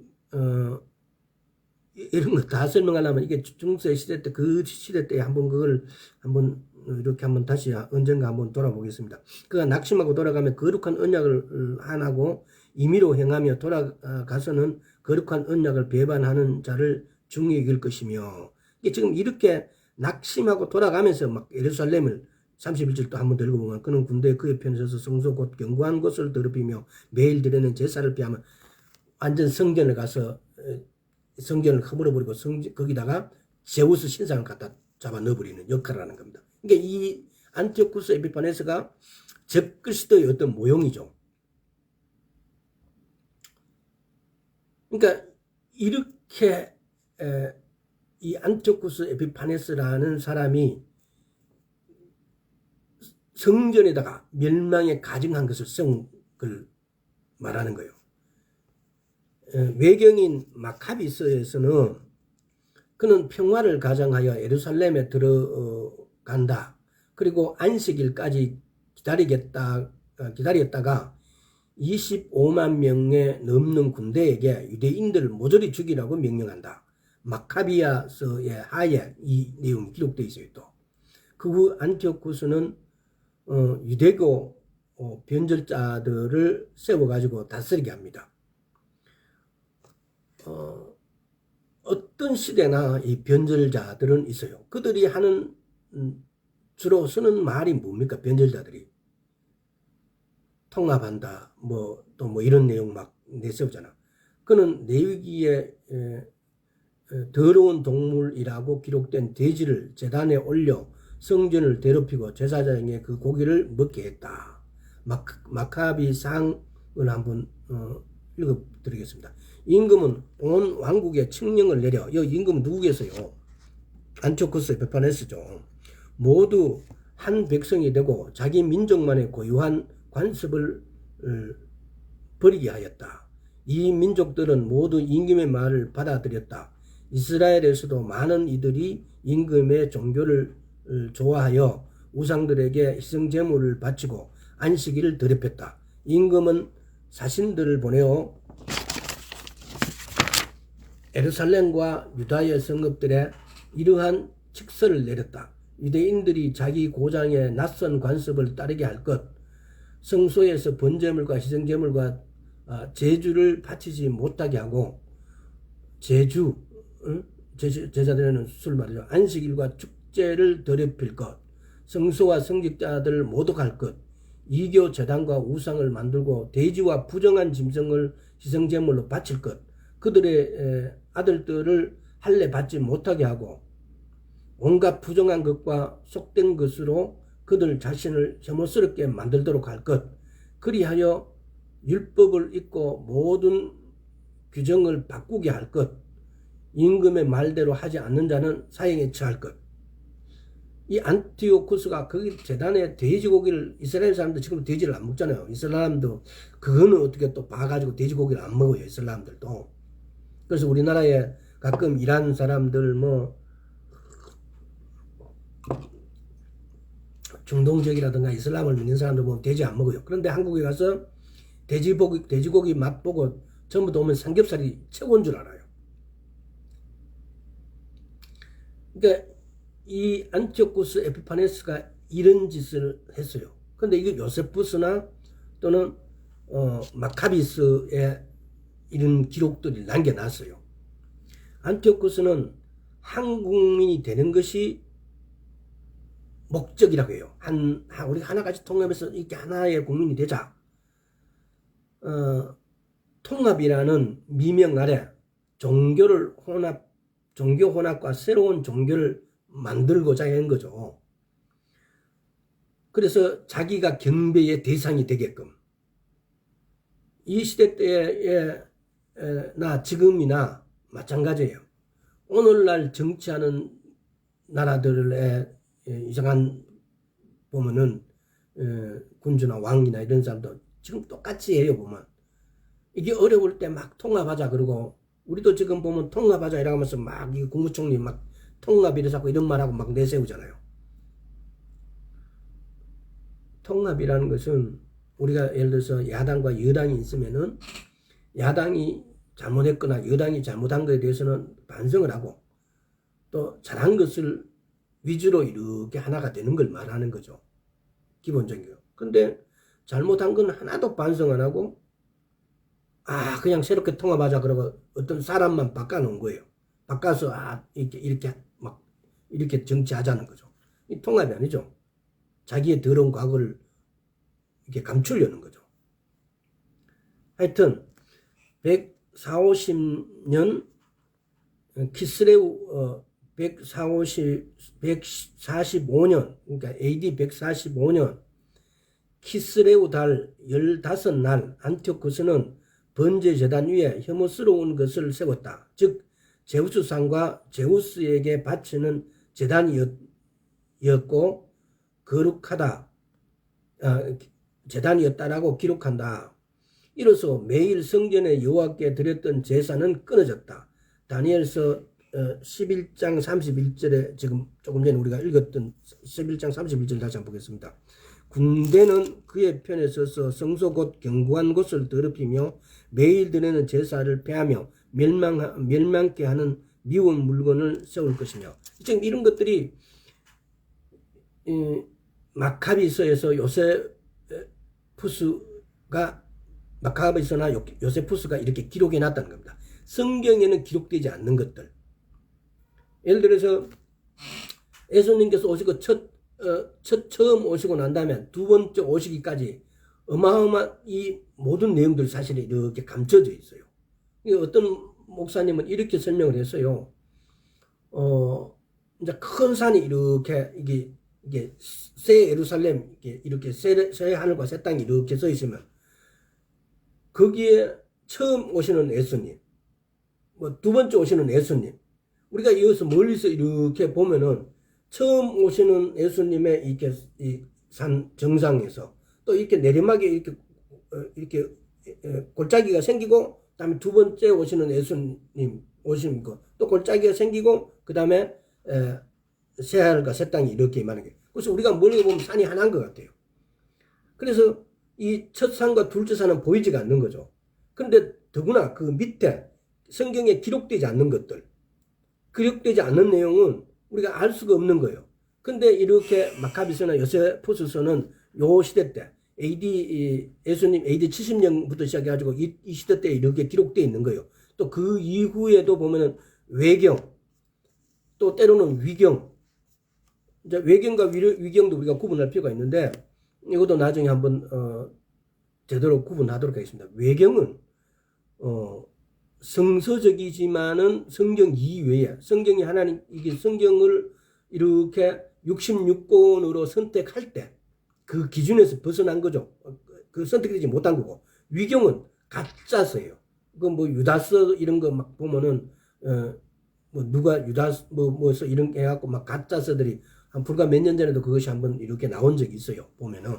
이런 거 다 설명하려면 이게 중세 시대 때, 그 시대 때 그걸 이렇게 다시 언젠가 한번 돌아보겠습니다. 그가 낙심하고 돌아가며 거룩한 언약을 안하고 임의로 행하며 돌아가서는 거룩한 언약을 배반하는 자를 중히 여길 것이며. 이게 지금 이렇게 낙심하고 돌아가면서 막 예루살렘을 31절 또 한번 더 읽어보면, 그는 군대의 그의 편에 서서 성소 곧 견고한 곳을 더럽히며 매일 드리는 제사를 피하며 완전 성전을 가서 성전을 허물어버리고 거기다가 제우스 신상을 갖다 잡아 넣어버리는 역할을 하는 겁니다. 그러니까 이 안티오쿠스 에피파네스가 적그리스도의 어떤 모형이죠. 그러니까 이렇게 이 안티오쿠스 에피파네스라는 사람이 성전에다가 멸망에 가증한 것을 세운 걸 말하는 거예요. 외경인 마카비서에서는 그는 평화를 가장하여 예루살렘에 들어간다. 그리고 안식일까지 기다렸다가 25만 명에 넘는 군대에게 유대인들을 모조리 죽이라고 명령한다. 마카비아서의 하에 이 내용이 기록되어 있어요. 또 그 후 안티오쿠스는 유대교 변절자들을 세워가지고 다스리게 합니다. 어떤 시대나 이 변절자들은 있어요. 그들이 하는 주로 쓰는 말이 뭡니까? 변절자들이 통합한다, 또 이런 내용 막 내세우잖아. 그는 레위기에 더러운 동물이라고 기록된 돼지를 제단에 올려 성전을 더럽히고 제사장에게 그 고기를 먹게 했다. 마카비상을 한번 읽어드리겠습니다. 임금은 온 왕국에 칙령을 내려, 이 임금은 누구겠어요? 안티오쿠스 에피파네스죠. 모두 한 백성이 되고 자기 민족만의 고유한 관습을 버리게 하였다. 이 민족들은 모두 임금의 말을 받아들였다. 이스라엘에서도 많은 이들이 임금의 종교를 좋아하여 우상들에게 희생제물을 바치고 안식일을 더럽혔다. 임금은 사신들을 보내어 예루살렘과 유다의 성읍들에 이러한 칙서를 내렸다. 유대인들이 자기 고장의 낯선 관습을 따르게 할 것, 성소에서 번제물과 희생제물과 제주를 바치지 못하게 하고, 제자들에는 술 말이죠. 안식일과 축제를 더럽힐 것, 성소와 성직자들을 모독할 것, 이교 제단과 우상을 만들고 돼지와 부정한 짐승을 희생제물로 바칠 것, 그들의 아들들을 할례 받지 못하게 하고 온갖 부정한 것과 속된 것으로 그들 자신을 혐오스럽게 만들도록 할 것, 그리하여 율법을 잊고 모든 규정을 바꾸게 할 것, 임금의 말대로 하지 않는 자는 사형에 처할 것. 이 안티오쿠스가 거기 제단에 돼지고기를, 이스라엘 사람들 지금 돼지를 안 먹잖아요. 이슬람도 그거는 어떻게 또 봐가지고 돼지고기를 안 먹어요. 이슬람들도. 그래서 우리나라에 가끔 이란 사람들 중동적이라든가 이슬람을 믿는 사람들 보면 돼지 안 먹어요. 그런데 한국에 가서 돼지고기 맛보고 전부 다 오면 삼겹살이 최고인 줄 알아요. 그러니까 이 안티오쿠스 에피파네스가 이런 짓을 했어요. 근데 이게 요세푸스나 또는 마카비스의 이런 기록들이 남겨놨어요. 안티오쿠스는 한국민이 되는 것이 목적이라고 해요. 우리 하나같이 통합해서 이렇게 하나의 국민이 되자. 통합이라는 미명 아래 종교 혼합과 새로운 종교를 만들고자 한 거죠. 그래서 자기가 경배의 대상이 되게끔. 이 시대 때에 나 지금이나 마찬가지예요. 오늘날 정치하는 나라들의 이상한 보면은 군주나 왕이나 이런 사람도 지금 똑같이 해요. 보면 이게 어려울 때 막 통합하자 그러고, 우리도 지금 보면 통합하자 이러면서 막 이 국무총리 막 통합이라 자꾸 이런 말하고 막 내세우잖아요. 통합이라는 것은 우리가 예를 들어서 야당과 여당이 있으면은 야당이 잘못했거나 여당이 잘못한 것에 대해서는 반성을 하고 또 잘한 것을 위주로 이렇게 하나가 되는 걸 말하는 거죠. 기본적으로. 근데 잘못한 건 하나도 반성 안 하고 그냥 새롭게 통합하자 그러고 어떤 사람만 바꿔놓은 거예요. 바꿔서 이렇게 정치하자는 거죠. 이 통합이 아니죠. 자기의 더러운 과거를 이렇게 감추려는 거죠. 하여튼 140~50년 키스레우 145년 그러니까 AD 145년 키스레우 달 15날 안티오쿠스는 번제제단 위에 혐오스러운 것을 세웠다. 즉 제우스상과 제우스에게 바치는 제단이었고 거룩하다. 제단이었다라고 기록한다. 이로써 매일 성전에 여호와께 드렸던 제사는 끊어졌다. 다니엘서 11장 31절에 지금 조금 전에 우리가 읽었던 11장 31절 다시 한번 보겠습니다. 군대는 그의 편에 서서 성소 곧 견고한 곳을 더럽히며 매일 드리는 제사를 폐하며 멸망케 하는 미운 물건을 세울 것이며, 지금 이런 것들이 마카비서에서 마카비서나 요세푸스가 이렇게 기록해 놨다는 겁니다. 성경에는 기록되지 않는 것들. 예를 들어서 예수님께서 오시고 처음 오시고 난 다음에 두 번째 오시기까지 어마어마한 이 모든 내용들이 사실 이렇게 감춰져 있어요. 어떤 목사님은 이렇게 설명을 했어요. 이제 큰 산이 이렇게 이게 새 예루살렘 이렇게 새 하늘과 새 땅이 이렇게 서 있으면 거기에 처음 오시는 예수님, 뭐 두 번째 오시는 예수님, 우리가 여기서 멀리서 이렇게 보면은 처음 오시는 예수님의 이렇게 이 산 정상에서 또 이렇게 내리막에 이렇게 골짜기가 생기고, 그다음에 두 번째 오시는 예수님 오신 거 또 골짜기가 생기고, 그다음에 새하늘과 새 땅이 이렇게 임하는 게. 그래서 우리가 멀리 보면 산이 하나인 것 같아요. 그래서 이 첫 산과 둘째 산은 보이지가 않는 거죠. 그런데 더구나 그 밑에 성경에 기록되지 않는 것들, 기록되지 않는 내용은 우리가 알 수가 없는 거예요. 근데 이렇게 마카비서나 요세푸스서는 요 시대 때 예수님 AD 70년부터 시작해가지고 이 시대 때 이렇게 기록되어 있는 거예요. 또 그 이후에도 보면은 외경, 또 때로는 위경, 이제 외경과 위경도 우리가 구분할 필요가 있는데, 이것도 나중에 한번 제대로 구분하도록 하겠습니다. 외경은 성서적이지만은 성경 이외에, 성경이 하나님 이게 성경을 이렇게 66권으로 선택할 때 그 기준에서 벗어난 거죠. 그 선택되지 못한 거고, 위경은 가짜서예요. 그 뭐 유다서 이런 거 막 보면은 뭐 누가 유다서 뭐서 이런 게 해갖고 막 가짜서들이 한 불과 몇 년 전에도 그것이 한번 이렇게 나온 적이 있어요. 보면은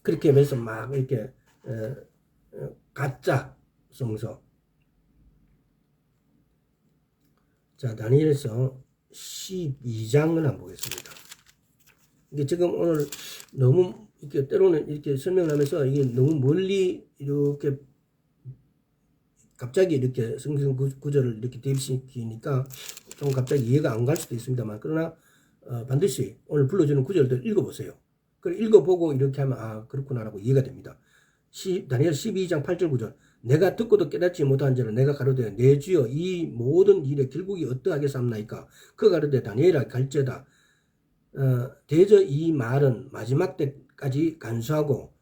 그렇게 하면서 막 이렇게 가짜 성서. 자, 다니엘서 12장을 한번 보겠습니다. 이게 지금 오늘 너무 이렇게 때로는 이렇게 설명을 하면서 이게 너무 멀리 이렇게 갑자기 이렇게 성경 구절을 이렇게 대입시키니까 좀 갑자기 이해가 안 갈 수도 있습니다만, 그러나 반드시 오늘 불러주는 구절들 읽어보세요. 그리고 읽어보고 이렇게 하면 아 그렇구나라고 이해가 됩니다. 다니엘 12장 8절 9절. 내가 듣고도 깨닫지 못한 자는 내가 가로되 내 주여 이 모든 일의 결국이 어떠하게 삼나이까. 그 가로되 다니엘아 갈제다. 대저 이 말은 마지막 때까지 간수하고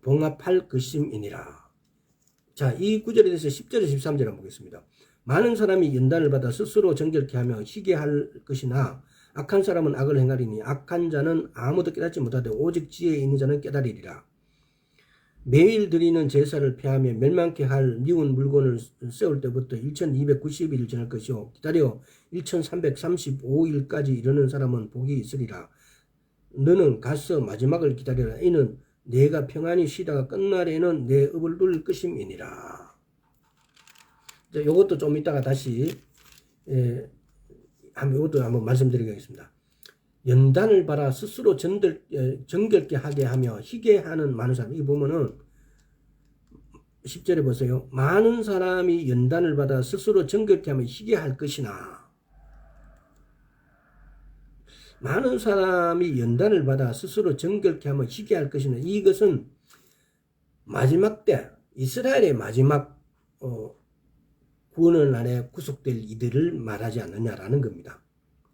봉합할 것임이니라. 자, 이 구절에 대해서 10절에 13절 한번 보겠습니다. 많은 사람이 연단을 받아 스스로 정결케 하며 희게 할 것이나 악한 사람은 악을 행하리니 악한 자는 아무도 깨닫지 못하되 오직 지혜에 있는 자는 깨달으리라. 매일 드리는 제사를 폐하며 멸망케 할 미운 물건을 세울 때부터 1290일 지날 것이요 기다려 1335일까지 이르는 사람은 복이 있으리라. 너는 가서 마지막을 기다려라. 이는 내가 평안히 쉬다가 끝날에는 내 업을 누릴 것임이니라. 이것도 좀 이따가 다시 이것도 한번 말씀드리겠습니다. 연단을 받아 스스로 정결케 하게 하며 희게 하는 많은 사람. 이 보면은 10절에 보세요. 많은 사람이 연단을 받아 스스로 정결케 하며 희게 할 것이나, 많은 사람이 연단을 받아 스스로 정결케 하며 희게 할 것이나, 이것은 마지막 때 이스라엘의 마지막 구원의 날에 구속될 이들을 말하지 않느냐라는 겁니다.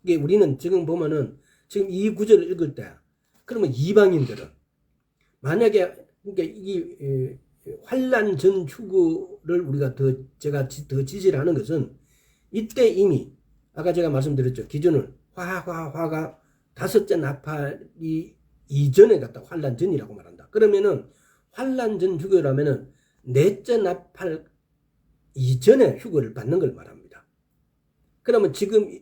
이게 우리는 지금 보면은 지금 이 구절을 읽을 때, 그러면 이방인들은 만약에 그러니까 이 환란 전 휴거를 우리가 제가 더 지지를 하는 것은 이때 이미 아까 제가 말씀드렸죠. 기준을 화가 다섯째 나팔이 이전에 갖다 환란 전이라고 말한다. 그러면은 환란 전 휴거라면은 넷째 나팔 이전에 휴거를 받는 걸 말합니다. 그러면 지금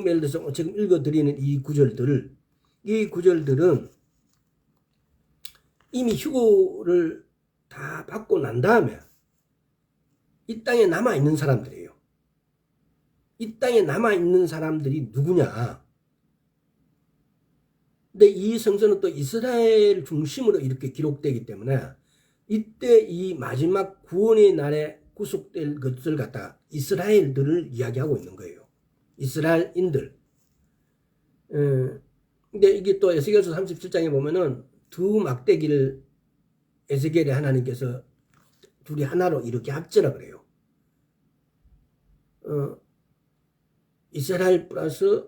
예를 들어서 지금 읽어드리는 이 구절들은 이미 휴거를 다 받고 난 다음에 이 땅에 남아있는 사람들이에요. 이 땅에 남아있는 사람들이 누구냐? 근데 이 성서는 또 이스라엘 중심으로 이렇게 기록되기 때문에 이때 이 마지막 구원의 날에 구속될 것을 갖다가 이스라엘들을 이야기하고 있는 거예요. 이스라엘인들. 근데 이게 또 에스겔서 37장에 보면은 두 막대기를 에스겔의 하나님께서 둘이 하나로 이렇게 합쳐라 그래요. 이스라엘 플러스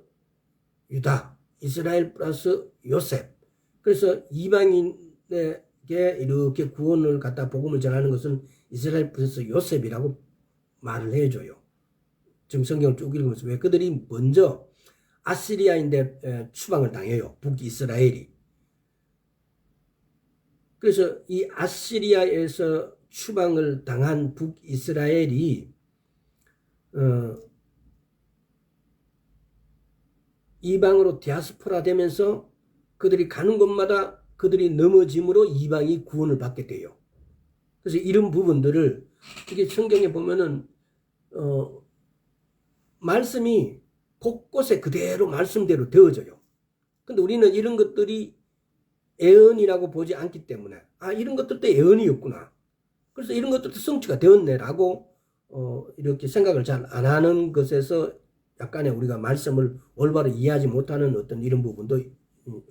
유다, 이스라엘 플러스 요셉. 그래서 이방인의 이렇게 구원을 갖다 복음을 전하는 것은 이스라엘 프린스 요셉이라고 말을 해줘요. 지금 성경을 쭉 읽으면서 왜 그들이 먼저 아시리아인데 추방을 당해요. 북이스라엘이. 그래서 이 아시리아에서 추방을 당한 북이스라엘이 이방으로 디아스포라 되면서 그들이 가는 곳마다 그들이 넘어짐으로 이방이 구원을 받게 돼요. 그래서 이런 부분들을 이게 성경에 보면은 말씀이 곳곳에 그대로 말씀대로 되어져요. 근데 우리는 이런 것들이 애언이라고 보지 않기 때문에 이런 것들도 애언이었구나. 그래서 이런 것들도 성취가 되었네라고 이렇게 생각을 잘 안 하는 것에서 약간의 우리가 말씀을 올바로 이해하지 못하는 어떤 이런 부분도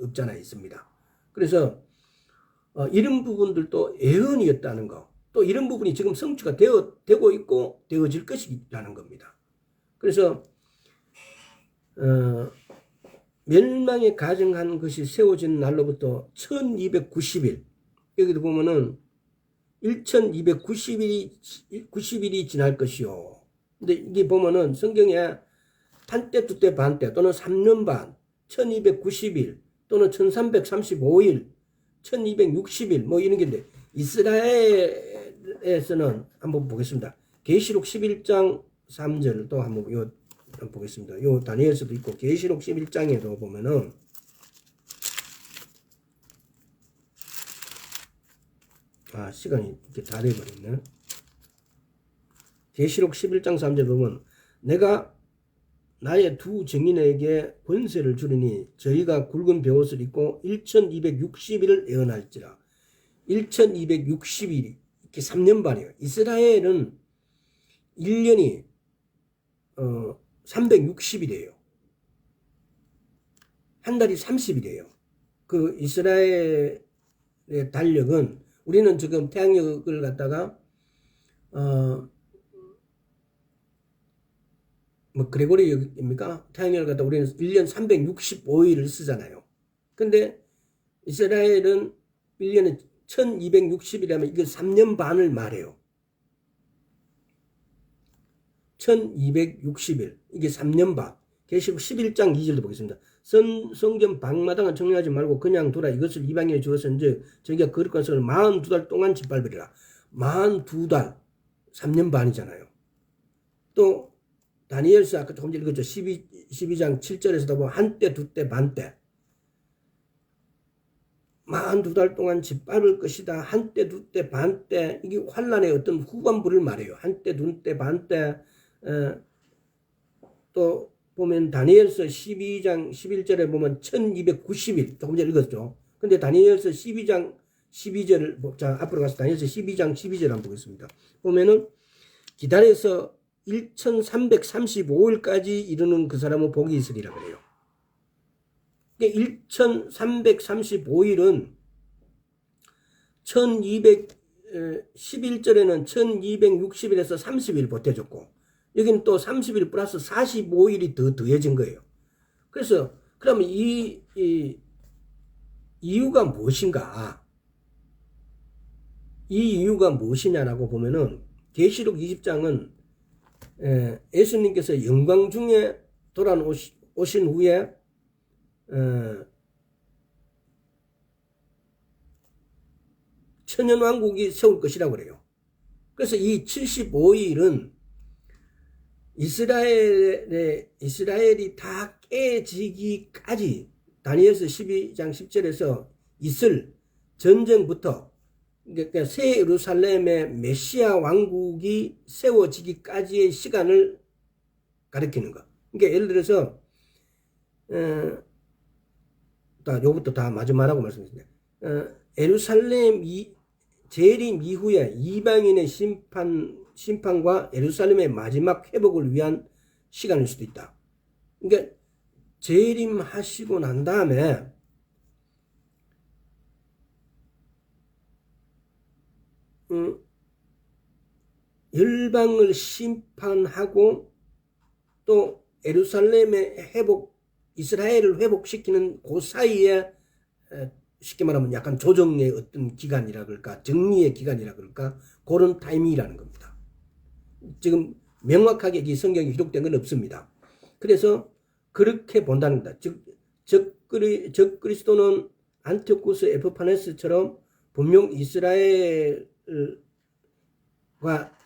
없잖아 있습니다. 그래서 이런 부분들도 애언이었다는 거, 또 이런 부분이 지금 성취가 되고 있고 되어질 것이라는 겁니다. 그래서 멸망에 가정한 것이 세워진 날로부터 1290일, 여기도 보면은 1290일이 지날 것이요. 근데 이게 보면은 성경에 한때, 두때, 반때 또는 3년 반, 1290일 또는 1335일, 1260일 뭐 이런 게 있는데 이스라엘에서는 한번 보겠습니다. 계시록 11장 3절 또 한번 보겠습니다. 요 다니엘서도 있고 계시록 11장에도 보면은 시간이 이렇게 다 돼버렸네. 계시록 11장 3절 보면 내가 나의 두 증인에게 권세를 주리니 저희가 굵은 베옷을 입고 1260일을 예언할지라. 1260일이 이렇게 3년 반이에요. 이스라엘은 1년이 360일이에요. 한 달이 30일이에요. 그 이스라엘의 달력은 우리는 지금 태양력을 갖다가 뭐 그레고리입니까? 태양력을 갖다 우리는 1년 365일을 쓰잖아요. 근데 이스라엘은 1년에 1260일이라면 이걸 3년 반을 말해요. 1260일 이게 3년 반. 계시록 11장 2절도 보겠습니다. 성전 방마당을 정리하지 말고 그냥 두라. 이것을 이방인에 주었은즉 저희가 거룩한 성을 42달 동안 짓밟으리라. 42달 3년 반이잖아요. 또 다니엘서 아까 조금 전에 읽었죠. 12장 7절에서도 보면 한때, 두때, 반때 42달 동안 짓밟을 것이다. 한때, 두때, 반때 이게 환란의 어떤 후반부를 말해요. 한때, 두때, 반때 또 보면 다니엘서 12장 11절에 보면 1290일 조금 전에 읽었죠. 근데 다니엘서 12장 12절을 자 앞으로 가서 다니엘서 12장 12절 한번 보겠습니다. 보면은 기다려서 1335일까지 이르는 그 사람은 복이 있으리라 그래요. 1335일은 11절에는 1260일에서 30일 보태줬고 여기는 또 30일 플러스 45일이 더 더해진 거예요. 그래서 그러면 이 이유가 무엇인가? 이 이유가 무엇이냐라고 보면은 계시록 20장은 예수님께서 영광 중에 돌아오신 후에 천년왕국이 세울 것이라고 그래요. 그래서 이 75일은 이스라엘이 다 깨지기까지 다니엘서 12장 10절에서 있을 전쟁부터 그러니까 새 예루살렘의 메시아 왕국이 세워지기까지의 시간을 가리키는 거. 그러니까 예를 들어서 요것도 다 마지막이라고 말씀드렸습니다. 예루살렘 재림 이후에 이방인의 심판과 예루살렘의 마지막 회복을 위한 시간일 수도 있다. 그러니까 재림하시고 난 다음에 열방을 심판하고 또 예루살렘의 회복, 이스라엘을 회복시키는 그 사이에 쉽게 말하면 약간 조정의 어떤 기간이라 그럴까, 정리의 기간이라 그럴까, 그런 타이밍이라는 겁니다. 지금 명확하게 이 성경에 기록된 건 없습니다. 그래서 그렇게 본다는 겁니다. 즉, 적그리스도는 안티오쿠스 에피파네스처럼 분명 이스라엘과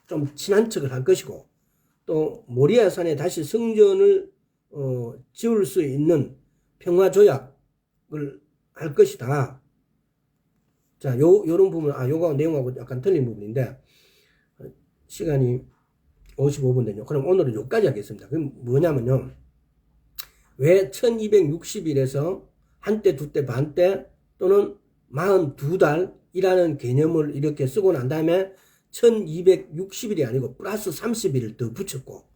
좀 친한 척을 할 것이고, 또 모리아산에 다시 성전을 지을 수 있는 평화조약을 할 것이다. 자, 요런 부분, 요거 내용하고 약간 틀린 부분인데, 시간이 55분 되죠. 그럼 오늘은 요까지 하겠습니다. 그럼 뭐냐면요. 왜 1260일에서 한때, 두때, 반때 또는 42달이라는 개념을 이렇게 쓰고 난 다음에 1260일이 아니고 플러스 30일을 더 붙였고,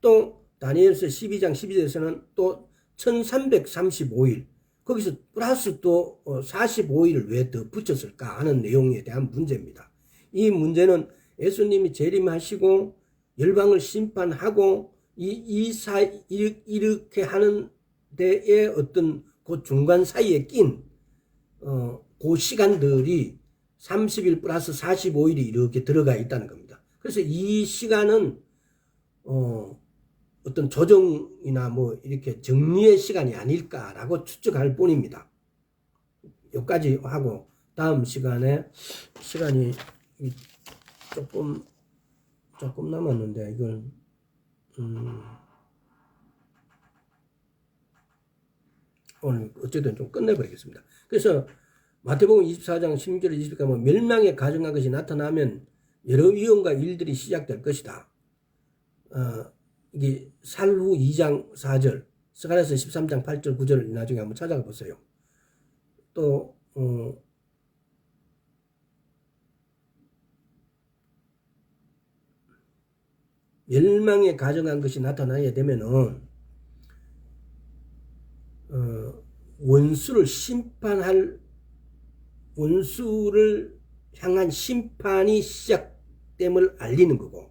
또 다니엘서 12장 12절에서는 또 1335일, 거기서 플러스 또 45일을 왜 더 붙였을까 하는 내용에 대한 문제입니다. 이 문제는 예수님이 재림하시고 열방을 심판하고 이렇게 하는 데에 어떤 그 중간 사이에 낀 그 시간들이 30일 플러스 45일이 이렇게 들어가 있다는 겁니다. 그래서 이 시간은 어떤 조정이나 뭐 이렇게 정리의 시간이 아닐까라고 추측할 뿐입니다. 여기까지 하고 다음 시간에 시간이 조금 남았는데 이걸 오늘 어쨌든 좀 끝내버리겠습니다. 그래서 마태복음 24장 16절 20절 가면 멸망에 가증한 것이 나타나면 여러 위험과 일들이 시작될 것이다. 이게 살후 2장 4절, 스가랴서 13장 8절 9절 나중에 한번 찾아가 보세요. 또 멸망에 가증한 것이 나타나야 되면은 원수를 향한 심판이 시작됨을 알리는 거고,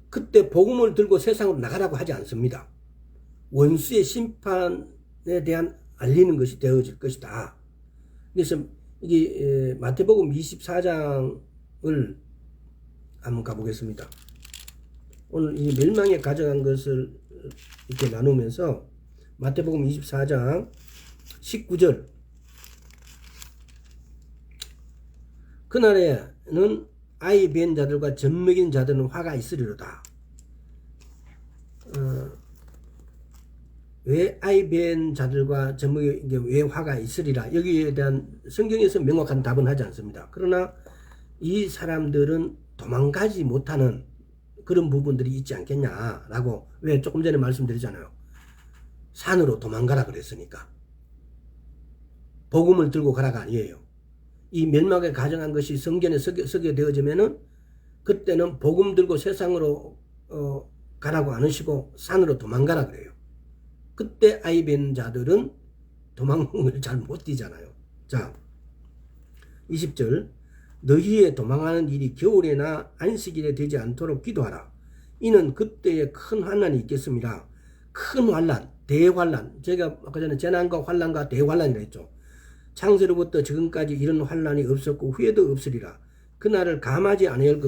그때 복음을 들고 세상으로 나가라고 하지 않습니다. 원수의 심판에 대한 알리는 것이 되어질 것이다. 그래서 이게 마태복음 24장을 한번 가보겠습니다. 오늘 이 멸망에 가져간 것을 이렇게 나누면서 마태복음 24장 19절, 그날에는 아이 뵌 자들과 젖 먹인 자들은 화가 있으리로다. 왜 아이 뵌 자들과 젖 먹인 게 왜 화가 있으리라, 여기에 대한 성경에서 명확한 답은 하지 않습니다. 그러나 이 사람들은 도망가지 못하는 그런 부분들이 있지 않겠냐라고, 왜 조금 전에 말씀드리잖아요. 산으로 도망가라 그랬으니까. 복음을 들고 가라가 아니에요. 이 멸망에 가정한 것이 성전에 서게 되어지면은 그때는 복음 들고 세상으로 가라고 안 하시고 산으로 도망가라 그래요. 그때 아이 뵌 자들은 도망을 잘 못 뛰잖아요. 자, 20절, 너희의 도망하는 일이 겨울에나 안식일에 되지 않도록 기도하라. 이는 그때에 큰 환난이 있겠습니다. 큰 환난, 대환난. 제가 아까 전에 재난과 환난과 대환난이라 했죠. 창세로부터 지금까지 이런 환난이 없었고 후에도 없으리라. 그날을 감하지 아니할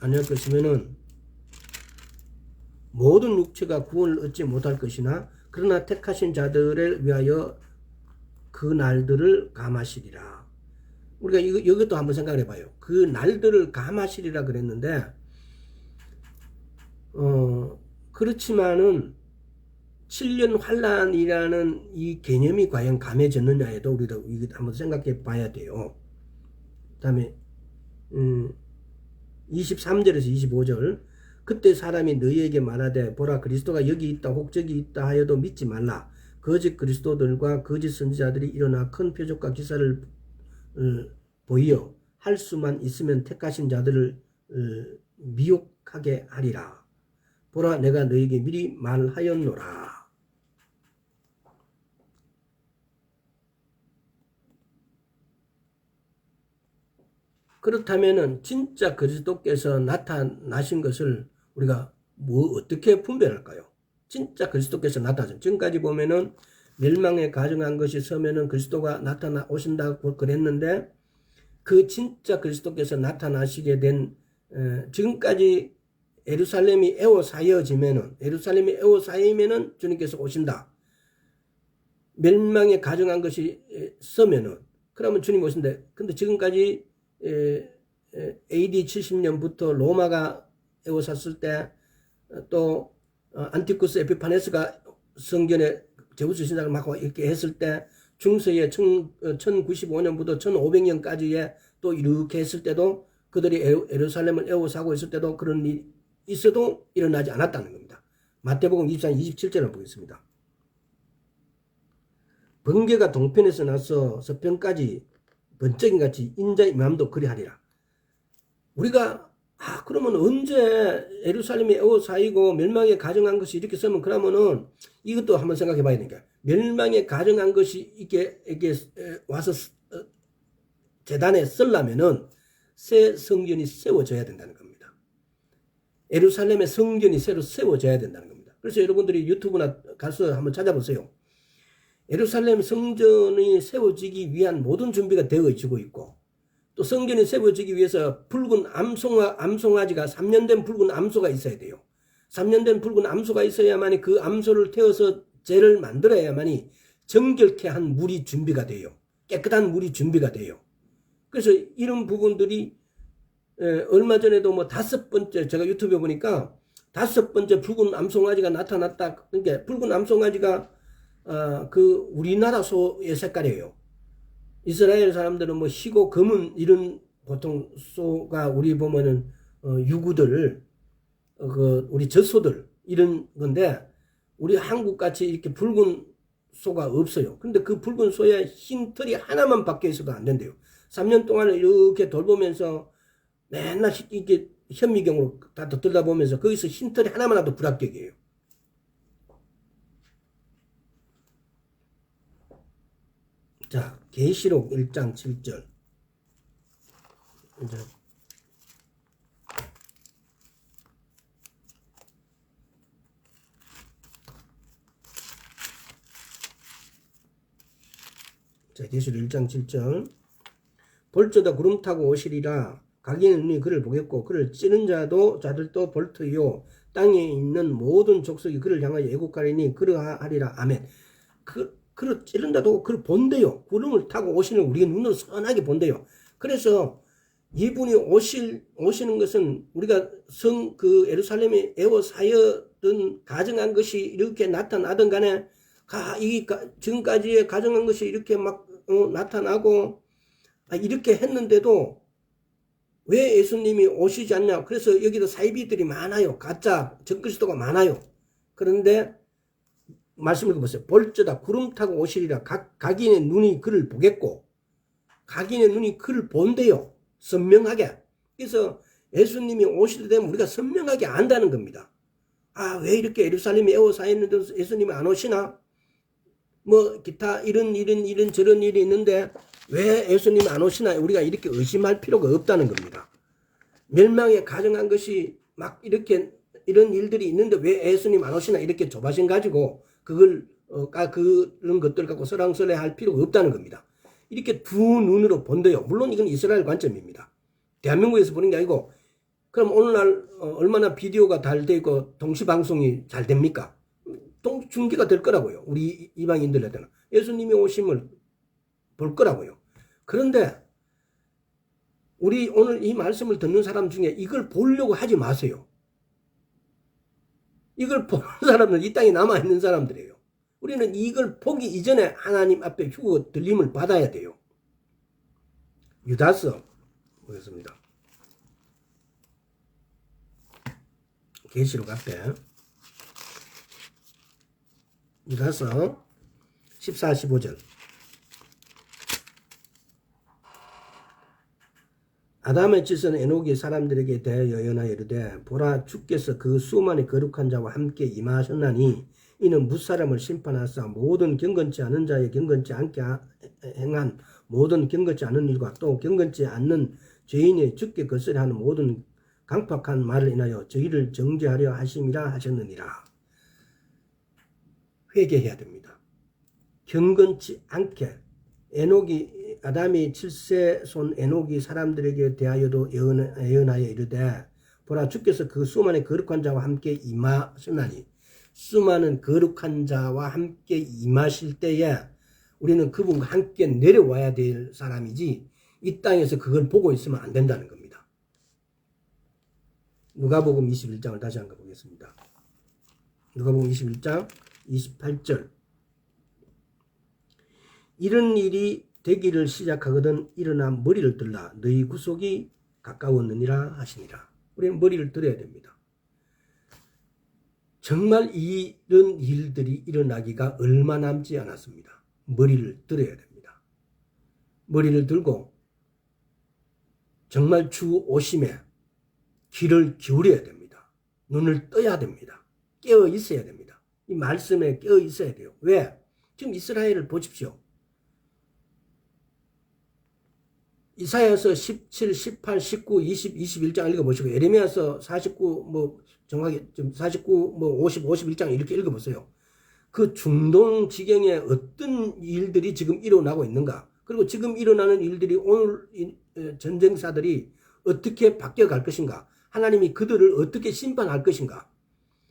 것이면은 모든 육체가 구원을 얻지 못할 것이나, 그러나 택하신 자들을 위하여 그 날들을 감하시리라. 우리가 이것도 한번 생각을 해봐요. 그 날들을 감하시리라 그랬는데, 그렇지만은 7년 환란이라는 이 개념이 과연 감해졌느냐에도 우리도 이거 한번 생각해 봐야 돼요. 그 다음에 23절에서 25절, 그때 사람이 너희에게 말하되 보라 그리스도가 여기 있다 혹 저기 있다 하여도 믿지 말라. 거짓 그리스도들과 거짓 선지자들이 일어나 큰 표적과 기사를 보이어 할 수만 있으면 택하신 자들을 미혹하게 하리라. 보라 내가 너희에게 미리 말하였노라. 그렇다면은 진짜 그리스도께서 나타나신 것을 우리가 어떻게 분별할까요? 진짜 그리스도께서 나타나신, 지금까지 보면은 멸망에 가증한 것이 서면은 그리스도가 나타나 오신다고 그랬는데 그 진짜 그리스도께서 나타나시게 된 지금까지 예루살렘이 에워싸여지면은 주님께서 오신다. 멸망에 가증한 것이 서면은 그러면 주님 오신다. 근데 지금까지 AD 70년부터 로마가 에워쌌을 때 또 안티쿠스 에피파네스가 성전에 제우스 신상을 막 이렇게 했을 때 중세에 1095년부터 1500년까지에 또 이렇게 했을 때도 그들이 예루살렘을 에워싸고 있을 때도 그런 일이 있어도 일어나지 않았다는 겁니다. 마태복음 24장 27절을 보겠습니다. 번개가 동편에서 나서 서편까지 번쩍인 같이 인자의 마음도 그리하리라. 우리가 그러면 언제 예루살렘이 에워싸이고 멸망에 가증한 것이 이렇게 쓰면 그러면은 이것도 한번 생각해 봐야 되니까 멸망에 가증한 것이 이게 와서 재단에 쓰려면은 새 성전이 세워져야 된다는 겁니다. 예루살렘의 성전이 새로 세워져야 된다는 겁니다. 그래서 여러분들이 유튜브나 가서 한번 찾아보세요. 예루살렘 성전이 세워지기 위한 모든 준비가 되어지고 있고 또 성전이 세워지기 위해서 붉은 암송아지가 3년 된 붉은 암소가 있어야 돼요. 3년 된 붉은 암소가 있어야만이 그 암소를 태워서 제를 만들어야만이 정결케 한 물이 준비가 돼요. 깨끗한 물이 준비가 돼요. 그래서 이런 부분들이 얼마 전에도 뭐 5번째 제가 유튜브에 보니까 5번째 붉은 암송아지가 나타났다. 그러니까 붉은 암송아지가 그 우리나라 소의 색깔이에요. 이스라엘 사람들은 뭐 희고 검은 이런 보통 소가 우리 보면은 유구들 우리 젖소들 이런 건데 우리 한국 같이 이렇게 붉은 소가 없어요. 근데 그 붉은 소에 흰 털이 하나만 박혀 있어도 안 된대요. 3년 동안 이렇게 돌보면서 맨날 이렇게 현미경으로 다 들여다보면서 거기서 흰 털이 하나만 나도 불합격이에요. 자, 계시록 1장 7절. 이제 계시록 1장 7절. 볼저다 구름 타고 오시리라. 각인의 눈이 그를 보겠고 그를 찌른 자들도 볼터요. 땅에 있는 모든 족속이 그를 향하여 애국하리니 그러하리라. 아멘. 그를 찌른다도 그를 본대요. 구름을 타고 오시는 우리가 눈으로 선하게 본대요. 그래서 이분이 오시는 것은 우리가 예루살렘에 에워싸여든 가정한 것이 이렇게 나타나든 간에 지금까지의 가정한 것이 이렇게 막 나타나고 이렇게 했는데도 왜 예수님이 오시지 않냐. 그래서 여기도 사이비들이 많아요. 가짜 적그리스도가 많아요. 그런데 말씀을 읽어보세요. 볼저다 구름 타고 오시리라. 각인의 눈이 그를 보겠고 각인의 눈이 그를 본대요. 선명하게. 그래서 예수님이 오시게 되면 우리가 선명하게 안다는 겁니다. 왜 이렇게 예루살렘이 에워싸였는데 예수님이 안 오시나? 뭐 기타 이런 저런 일이 있는데 왜 예수님이 안 오시나? 우리가 이렇게 의심할 필요가 없다는 겁니다. 멸망에 가정한 것이 막 이렇게 이런 일들이 있는데 왜 예수님 안 오시나? 이렇게 조바심 가지고 그런 것들 갖고 설왕설래 할 필요가 없다는 겁니다. 이렇게 두 눈으로 본대요. 물론 이건 이스라엘 관점입니다. 대한민국에서 보는 게 아니고 그럼 오늘날 얼마나 비디오가 잘 돼 있고 동시방송이 잘 됩니까? 중계가 될 거라고요. 우리 이방인들한테는. 예수님이 오심을 볼 거라고요. 그런데 우리 오늘 이 말씀을 듣는 사람 중에 이걸 보려고 하지 마세요. 이걸 보는 사람은 이 땅에 남아있는 사람들이에요. 우리는 이걸 보기 이전에 하나님 앞에 휴거 들림을 받아야 돼요. 유다서 보겠습니다. 계시록 앞에 유다서 14, 15절. 아담의 짓은 에녹이 사람들에게 대하여 예언하여 이르되 보라 주께서 그 수많은 거룩한 자와 함께 임하셨나니 이는 무사람을 심판하사 모든 경건치 않은 자의 경건치 않게 행한 모든 경건치 않은 일과 또 경건치 않는 죄인의 죽게 거스려 하는 모든 강팍한 말을 인하여 저희를 정죄하려 하심이라 하셨느니라. 회개해야 됩니다. 경건치 않게 아담이 7세 손 에녹이 사람들에게 대하여도 예언하여 이르되 보라 주께서 그 수많은 거룩한 자와 함께 임하시나니 수많은 거룩한 자와 함께 임하실 때에 우리는 그분과 함께 내려와야 될 사람이지 이 땅에서 그걸 보고 있으면 안 된다는 겁니다. 누가복음 21장을 다시 한번 보겠습니다. 누가복음 21장 28절 이런 일이 되기를 시작하거든 일어나 머리를 들라 너희 구속이 가까웠느니라 하시니라. 우리는 머리를 들어야 됩니다. 정말 이런 일들이 일어나기가 얼마 남지 않았습니다. 머리를 들어야 됩니다. 머리를 들고 정말 주 오심에 귀를 기울여야 됩니다. 눈을 떠야 됩니다. 깨어 있어야 됩니다. 이 말씀에 깨어 있어야 돼요. 왜? 지금 이스라엘을 보십시오. 이사야서 17, 18, 19, 20, 21장 읽어보시고 예레미야서 49, 정확히 좀 49, 50, 51장 이렇게 읽어보세요. 그 중동 지경에 어떤 일들이 지금 일어나고 있는가? 그리고 지금 일어나는 일들이 오늘 전쟁사들이 어떻게 바뀌어갈 것인가? 하나님이 그들을 어떻게 심판할 것인가?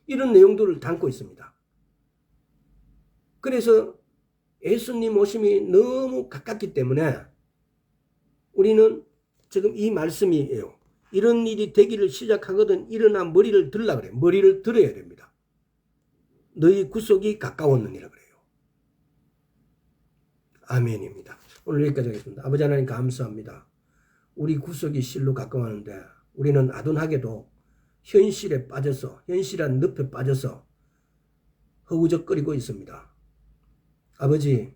이런 내용들을 담고 있습니다. 그래서 예수님 오심이 너무 가깝기 때문에 우리는 지금 이 말씀이에요. 이런 일이 되기를 시작하거든 일어나 머리를 들라 그래요. 머리를 들어야 됩니다. 너희 구속이 가까웠느니라 그래요. 아멘입니다. 오늘 여기까지 하겠습니다. 아버지 하나님 감사합니다. 우리 구속이 실로 가까워하는데 우리는 아둔하게도 현실에 빠져서 현실한 늪에 빠져서 허우적거리고 있습니다. 아버지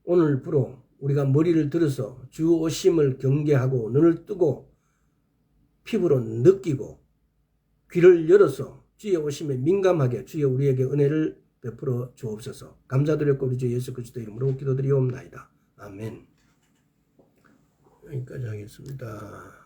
오늘부로 우리가 머리를 들어서 주 오심을 경계하고 눈을 뜨고 피부로 느끼고 귀를 열어서 주의 오심에 민감하게 주의 우리에게 은혜를 베풀어 주옵소서. 감사드렸고 우리 주 예수 그리스도 이름으로 기도드리옵나이다. 아멘. 여기까지 하겠습니다.